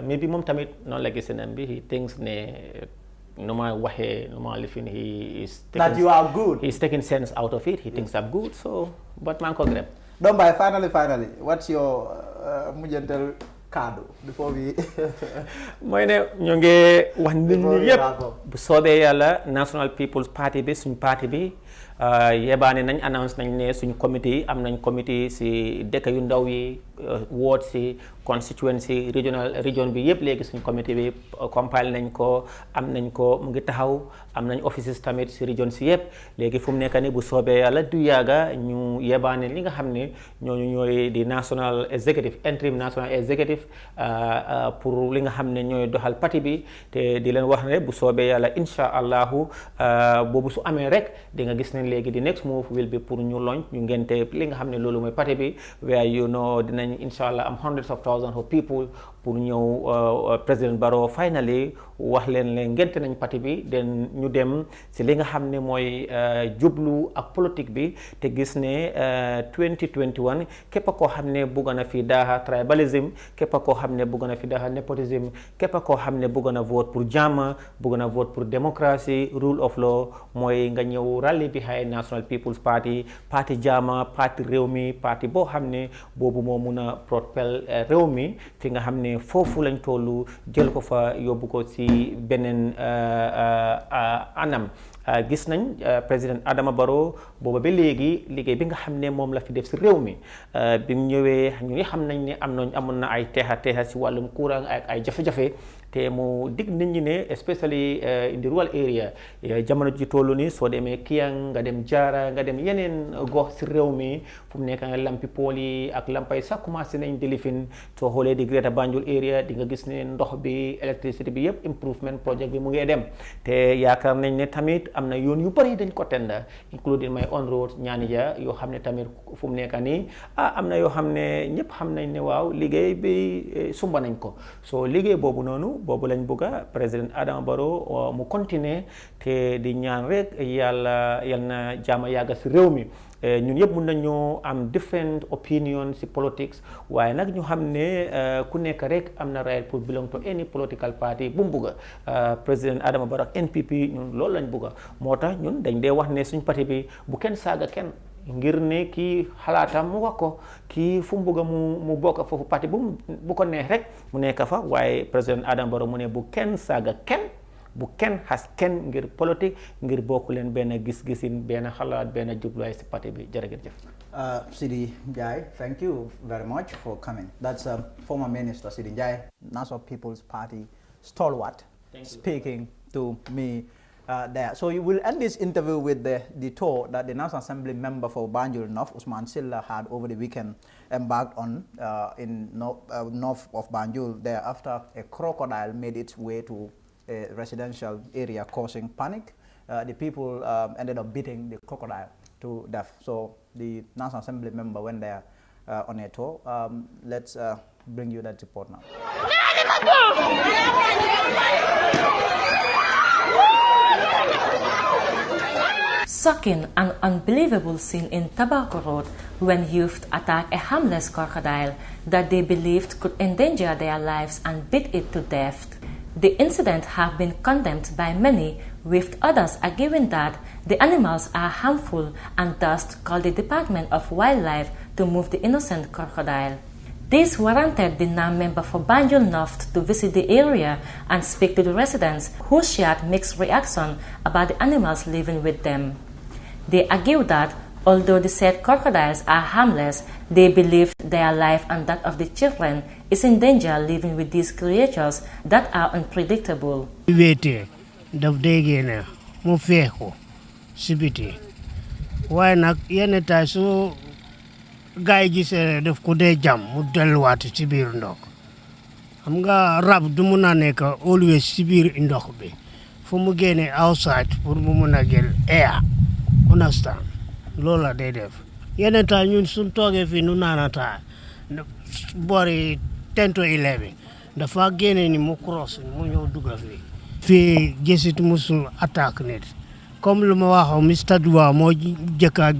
maybe mom tamit non like SNMB, he thinks no matter what he is taking, that you are good. He's taking sense out of it, he thinks I'm good, so, but Manko Graham. Don't buy, finally, what's your mujjantal kado before we mooy ne ñu ngi wax nit ñi yëpp bu soobee yàlla National People's Party bi suñ parti bi yebaane nañ announce nañ ne suñ comité yi am nañ comité si dëkk yu ndaw yi ward si constituency region bi yëpp léegi suñ comité bi compile nañ ko am nañ ko mu ngi taxaw am nañ offices tamit si region si yëpp léegi fu mu nekk ni bu soobee yàlla du yàgga ñu yebaane li nga xam ne ñooñu ñooy di national executive interim national executive pour li nga xam ne ñooy doxal parti bi te di leen wax ne bu soobee yàlla insha allahu boobu su amee rek di nga gis ne léegi di next move will be pour ñu launch ñu ngente li nga xam ne loolu mooy parti bi where you know dinañ insha allah am hundreds of thousands of people pour ñëw président Barrow finally wax leen ne ngente nañ parti bi den ñu dem si li nga xam ne mooy jublu ak politique bi te gis ne 2021 képp koo xam ne bugg na fi daaxa tribalism képp koo xam ne bugg na fi daaxa nepotism képp koo xam ne bugg na vote pour jàmm bugg na vote pour démocratie rule of law mooy nga ñëw rally behind National People's Party parti jàmm parti réew mi parti boo xam ne boobu moo mun a propel réew mi fi nga xam ne foofu lañ tollu jël ko fa yóbbu ko ci beneen anam gis nañ président Adama Barrow booba ba léegi liggéey bi nga xam ne moom la fi def ci réew mi bi mu ñëwee ñu ngi xam nañ ne amoon na ay teexa ci wàllum courant ak ay jafe-jafe te mu dig nit ñi ne especially in the rural area jamono ji tollu ni soo demee Kiyang nga dem Jara nga dem yeneen gox ci réew mi fu mu nekk lampi pool yi ak lampay sax commencé nañ di lifin soo xoolee di Greater Banjul area di nga gis ne ndox bi électricité bi yëpp improvement project bi mu ngi dem te yaakaar nañ ne tamit am na yoon yu bari dañ ko tenda including my own road ñaani ja yoo xam ne tamit fu mu nekk nii am na yoo xam ne ñëpp xam nañ ne waaw liggéey bi sumba nañ ko soo liggéey boobu noonu boobu lañ bëgga président Adama Barrow mu continuer te di ñaan rek yal na jaama yàgga ci réew mi ñun yëpp mun nañu am different opinion ci politics waaye nag ñu xam ne ku nekk rek am na right pour belong to any political party bu mu bugga président Adama Barrow ak NPP ñun loolu lañ bugga moo tax ñun dañ dee wax ne suñ parti bi bu kenn saaga kenn ngir ne kii xalaatam mu wax ko kii fu mu bëgg mu bokk foofu parti bu ko neex rek mu nekk fa waaye président Adama Barrow mu ne bu kenn saaga kenn bu kenn xas kenn ngir politique ngir bokku leen benn gis-gisin benn xalaat benn jubluwaay si parti bi jërëjëf. Sidi Njai, thank you very much for coming. That's former Minister Sidi Njai, National People's Party stalwart, speaking to me there. So you will end this interview with the tour that the National Assembly member for Banjul North, Usman Silla, had over the weekend embarked on in north of Banjul. There, after a crocodile made its way to a residential area, causing panic, the people ended up beating the crocodile to death. So the National Assembly member went there on a tour. Let's bring you that report now. Shocking and unbelievable scene in Tobacco Road when youth attacked a harmless crocodile that they believed could endanger their lives and beat it to death. The incident has been condemned by many, with others arguing that the animals are harmful and thus called the Department of Wildlife to move the innocent crocodile. This warranted the NAM member for Banjul North to visit the area and speak to the residents who shared mixed reaction about the animals living with them. They argue that although the said crocodiles are harmless, they believe their life and that of the children is in danger living with these creatures that are unpredictable. Why not yeneta so gaay gisee def ko dee jam mu delluwaat ci biir ndox xam nga rab du mun a nekk always ci biir ndox bi fu mu génne outside pour mu mun a jël air understand loolu la day def yeneta ñun suñ toogee fii nu naanata boori 10 to 11 dafa génne ni mu cross mu ñëw dugga fii gisit musul attaque nit comme lu ma waxoon Mr. Dua moo jëkka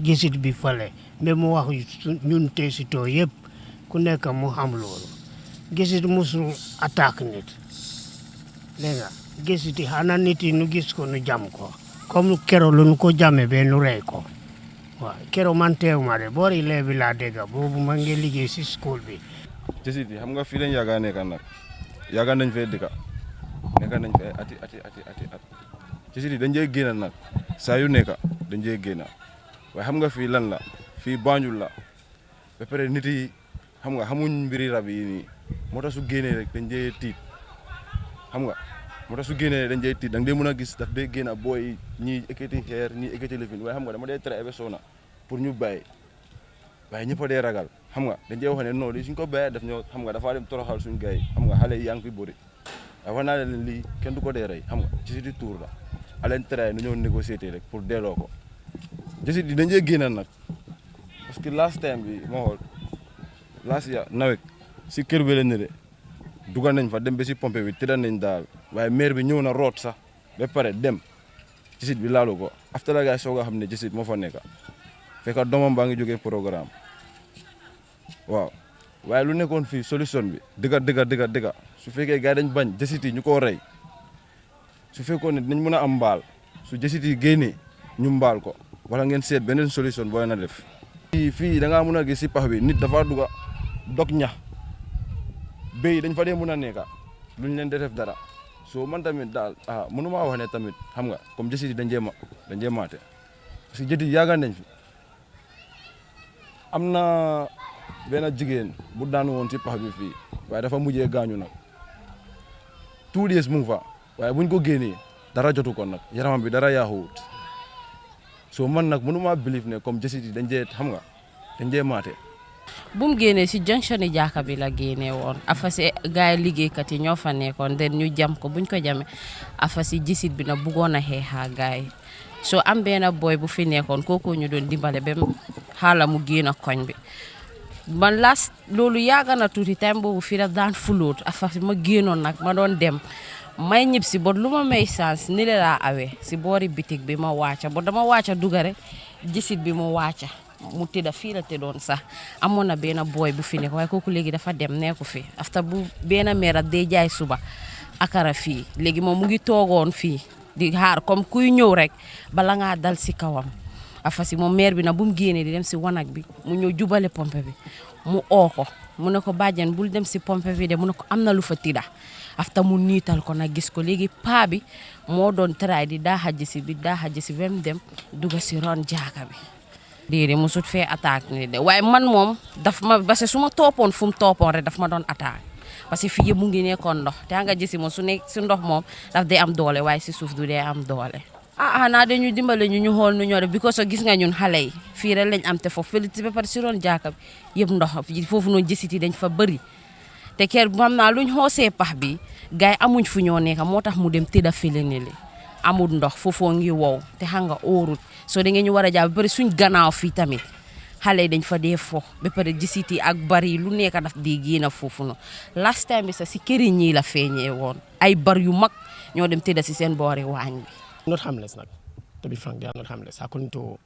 gisit bi fale mais mu wax ñun teesitoo yëpp ku nekk mu xam loolu gisit musul attaque nit dégg nga gisiti xanaa nit yi nu gis ko nu jam ko comme kero lu nu ko jame be nu rey ko waaw kero man teew ma de boori leebi laa dégg boobu ma ngi liggéey si school bi gisiti xam nga fii lañ yàgga nekka nag yàgga nañ fee dëkka nekka nañ fee ati at gisiti dañ jee génn nag saa yu nekka dañ jee génn waaye xam nga fii lan la fii Banjul la ba pare nit yi xam nga xamuñ mbiri rab yi nii moo tax su génnee rek dañ jee tiit xam nga moo tax su génnee dañ jee tiit da nga dee mën a gis daf dee génn booy ñii ekkati xeer ñii ekkati lifin waaye xam nga dama dee tere ebe soona pour ñu bàyyi waaye ñëpp a dee ragal xam nga dañ dee wax ne non lii suñ ko bàyyee daf ñoo xam nga dafa dem toroxal suñ gars yi xam nga xale yi yaa ngi fi bëri waaye wax naa leen lii kenn du ko dee rey xam nga ci si di tour la aleen tere nu ñëw négocier rek pour delloo ko jësit yi dañ jee génn nag parce que last time bi moo xool last year nawet si kër bi la ne de dugal nañ fa dem ba si pompe bi tëddal nañ daal waaye maire bi ñëw na root sax ba pare dem jësit bi laalu ko after la gars soog a xam ne jësit moo fa nekk fekk doomam baa ngi jógee programme waaw waaye lu nekkoon fii solution bi dëgga su fekkee gars dañ bañ jësit yi ñu koo rey su fekkoon ne dinañ mën a am mbaal su jësit yi génnee ñu mbaal ko wala ngeen seet beneen solution booy na def fii da ngaa mën a gis si pax bi nit dafa dugga dog ñax béy dañ fa dee mën a nekka luñ leen di def dara so man tamit daal mënumaa wax ne tamit xam nga comme jësit yi dañ jee maate parce que jëtit yaaga nañ fi am na benn jigéen bu daanu woon si pax bi fii waaye dafa mujjee gaañu nag 2 days mu ngi fa waaye buñ ko génnee dara jotu ko nag yaramam bi dara yaaxuwut so man nag mënuma believe ne comme jësit yi dañ jee xam nga dañ jee maate bu mu génnee si junction yi jaaka bi la génnee woon afasi gars yi liggéeykat yi ñoo fa nekkoon den ñu jam ko buñ ko jamee afasi jësit bi na bëggoon a xeexaa gars yi so am benn boy bu fi nekkoon kooku ñu doon dimbale ba xaala mu génn koñ bi man las loolu yàgg na tuuti time boobu fii daf daan fulóot afasi ma génnoon nag ma doon dem may ñib si bot lu ma may chance ni le laa awee si boori bitig bi ma wàcca bot dama wàcca dugare jësit bi mu wàcca mu tëdda fii la tëddoon sax amoon na benn boy bu fi nekk waaye kooku léegi dafa dem nekku fi after bu benn meera day jaay suba akara fii léegi moom mu ngi toogoon fii di xaar comme kuy ñëw rek bala ngaa dal si kawam afasi moom maire bi na bu mu génnee di dem si wanag bi mu ñëw jubale pompe bi mu oo ko mu ne ko bàjjen bul dem si pompe bi de mu ne ko am na lu fa tida after mu niital ko nag gis ko léegi paa bi moo doon try di daa xajji si bem dem dugga si ron jaaka bi déedéet musut fee attaque ni de waaye man moom daf ma parce que su ma toppoon fu mu toppoon rek daf ma doon attaque parce que fii yëpp mu ngi nekkoon ndox te nga gis moom su nekk si ndox moom daf dee am doole waaye si suuf du dee am doole xanaa dañu dimbale ñu xool nu ñoo def because gis nga ñun xale yi fii rek lañ am te foofu fële ba pare si ron jaaka bi yëpp ndox foofu noonu jësit yi dañ fa bëri te kër xam naa luñ xoosee pax bi gars yi amuñ fu ñoo nekk moo tax mu dem tëdda fële ne li amul ndox foofoo ngi wow te xam nga óorut soo da ngeen ñu war a jàpp ba pare suñ gannaaw fii tamit xale yi dañ fa dee fo ba pare jësit yi ak bari lu nekk daf di génn foofu noonu last time bi sax si këri ñii la feeñee woon ay bar yu mag ñoo dem tëdda si seen boori waañ bi. Not harmless, like, to be frank, they are not harmless. According to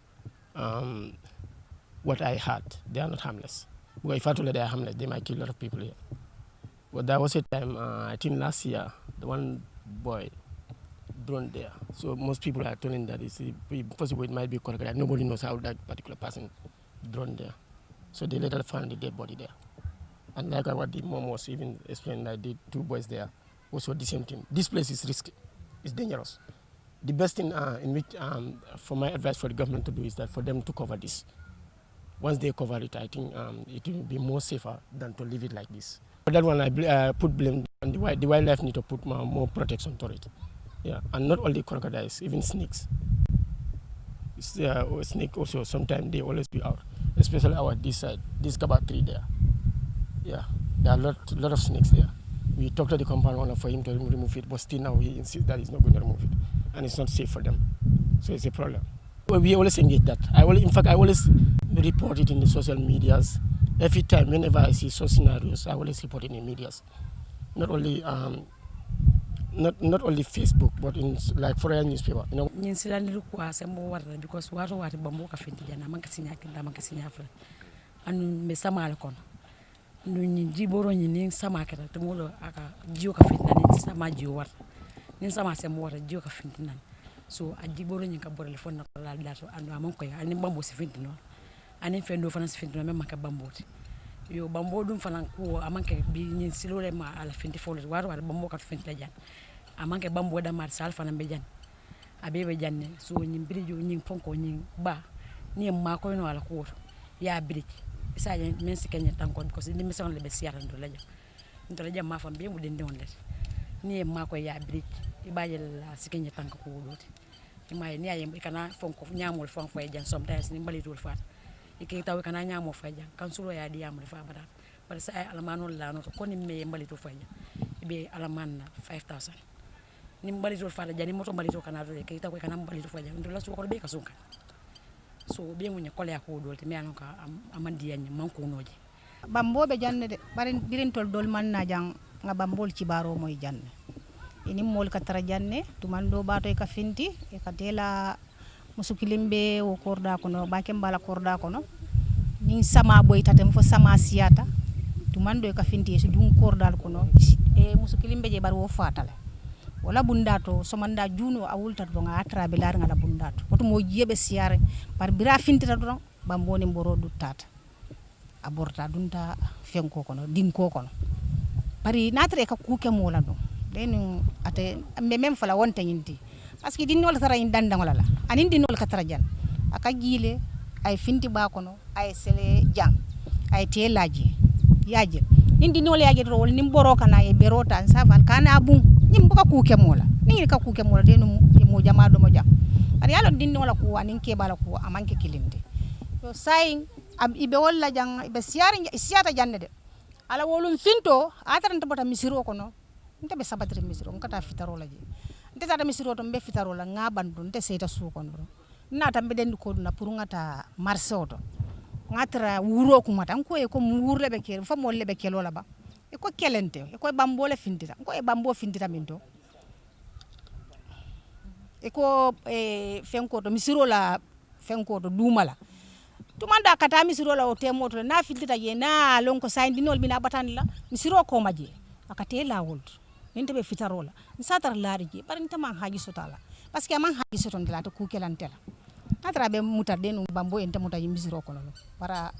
what I heard, they are not harmless. Because if I told you they are harmless, they might kill a lot of people here. But there was a time, I think last year, the one boy drowned there. So most people are telling that it's possible it might be crocodile. Nobody knows how that particular person drowned there. So they later found the dead body there. And like what the mom was even explaining, like the two boys there, also the same thing. This place is risky. It's dangerous. The best thing for my advice for the government to do is that for them to cover this. Once they cover it, I think it will be more safer than to leave it like this. For that one, I put blame on the wildlife need to put more protection to it. Yeah, and not only crocodiles, even snakes. Snake also, sometimes they always be out, especially our this side, this Kaba tree there. Yeah, there are a lot of snakes there. We talked to the compound owner for him to remove it, but still now he insists that he's not going to remove it. And it's not safe for them. So it's a problem. Well, we always engage that. I always report it in the social medias. Every time, whenever I see such scenarios, I always report it in the medias. Not only not only Facebook, but in like foreign newspaper. You know. Because what bambo ka finti jana man kasinya kinda man kasinya fra anu me samal kon nu ni jiboro ni ni sama kata to molo aka jiyo ka finti ni sama jiyo war ni sama sem wota jiyo ka finti nan so a jiboro ni ka borale fon na la dato anu amon ko ya ani bambo si finti no ani fendo fana si finti no même ka bambo yo bambo dum fana ko amanke bi ni silole ma ala finti folo war bambo ka finti la jan amanke bambo da mar sal fana be jan abebe janne so nyi birijo nyi fonko nyi ba ni ma ko no ala ko ya birij isa jan men si kenya tanko because ni mission le be siara ndo laja ma fam be mu den don let ni ma ko ya birij ibaje la si kenya tanko ko doti may ni ayem kana fonko nyamol fon fay jan sometimes ni mbali dul fat ikay taw kana nyamo fay jan kan sulo ya di yamul fa bada par sa ay alamanol la no ko ni me mbali to fay be alaman 5000 ni mbali to fala jani moto mbali to kana do ke ta ko kana mbali to faja ndo la so ko be ka sunka so be mu nya kole ko do te me anon ka amandi yanni man ko noje bambo be janne de bare birin tol dol man na jang nga bambol ci baro moy janne ini mol ka tara janne to man do bato e ka finti e ka dela musukilimbe o korda kono ba kembala korda kono ni sama boy tatem fo sama siata to man do e ka finti so dum kordal kono e musukilimbe je bar wo fatale wala bundato somanda juno a wulta to nga atrabe lar nga la bundato woto mo yebe siare par bira fintita don bamboni mboro duttata aborta dunta fenko kono dinko kono bari natre ka kuke mola do den ate ambe mem fala wonta nyinti parce que dinol tara in danda ngala anin dinol ka tara jan aka gile ay finti ba kono ay sele jang ay telaji yaje nin dinol yaje ro nim boro kana e berota an safal kana abun nimbuka kuke mola ningi ka kuke mola denu mo jama do mo jam ari yalo dinno la ko anin ke bala ko amanke kilinde so sai ibe walla jang ibe siata janne de ala wolum finto ataranta bota misiro kono nte be sabatri misiro ngata fitaro la je nte tata misiro to be fitaro la ngaban do nte seta su kono na tambe den ko na pour ngata marsoto ngatra wuro ko mata ko e ko wurle be ke fa mo lebe ke lola ba e ko kelente e ko bambole fintita ko e bambo fintita minto e ko fenko to misiro la fenko to dumala tumanda kata misiro la o temoto na fintita ye na lonko sayndinol bina batanila misiro ko maje akate la wold ninte be fitarola satar lariji barinta man haji sotala parce que man haji soton dela to ku kelantela atra be mutarde no bambo ente muta yimisiro ko no para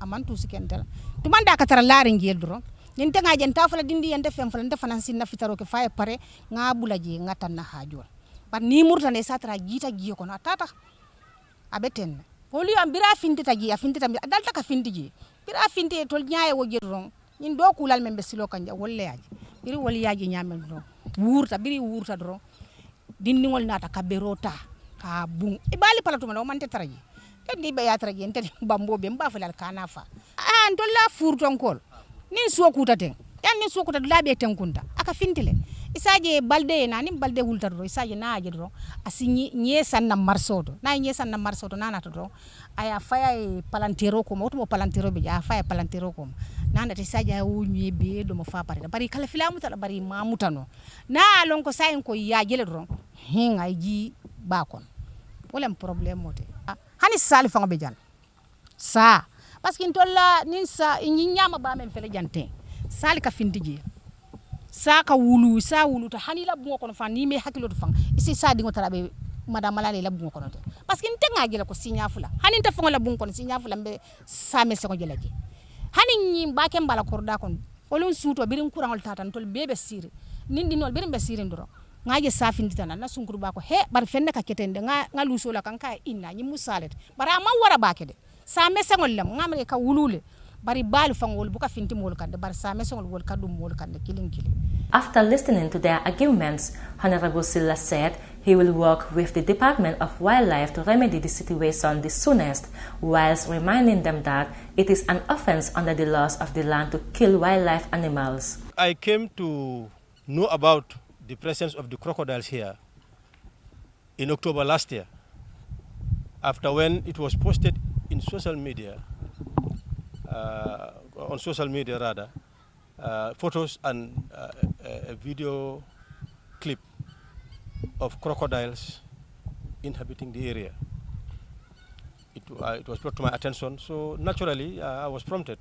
amantu sikentela tumanda katara laari ngel dro ninte nga jenta fala dindi yente fem fala nte fanan sinna fitaro ke faye pare nga bulaje nga tanna hajol par ni murtane satra jita giye kono atata abeten poli am bira finti tagi afinti tam dalta ka finti ji bira finti tol nyaaye wo jedron ñin do kulal membe silo kanja wolle yaji biri wol yaji nyamen do biri wurta do dindi ngol nata kaberota ka bung ibali palatu ma man te taraji ndi be ya taraji ente bambo be mba falal kana fa ndolla furton kol nin sokuta ten yan nin sokuta labe ten kunta aka fintile isaje balde na nim balde wulta do isaje na aje do asinyi nyesan na marsodo nana to do aya faya palantero ko mo palantero be ja faya palantero ko nana te isaje wunyi be do mo fa pare bari kala filamu ta bari mamutano na lon ko sayin ko ya jele do hinga ji bakon wolem problème mote hani sali fanga be jan sa parce que ntolla nin sa ñi ñama ba men fele jante sali ka findiji sa ka wulu ta hani la bungo kono fan ni me hakilo to fan isi sa dingo tarabe madame malale la bungo kono te parce que ntenga gele ko sinya fula hani nta fango la bungo kono sinya fula mbe sa me se ko jelaje hani ñi ba ke mbala korda kon olon suto birin kurangol tatan tol bebe sire nindi nol birin be sire ndoro ngaje sa finditana na sunkuru ba ko he bar fenne ka ketende nga luso la kan ka inna ñi musalet bara ma wara ba ke de sa mesengol lam ngamre ka wulule bari balu fangol buka finti mol kande bar sa mesengol wol kadum mol kande kilin. After listening to their arguments, Honorable Silla said he will work with the Department of Wildlife to remedy the situation the soonest, whilst reminding them that it is an offense under the laws of the land to kill wildlife animals. I came to know about the presence of the crocodiles here in October last year, after when it was posted in social media, photos and a video clip of crocodiles inhabiting the area. It was brought to my attention, so naturally I was prompted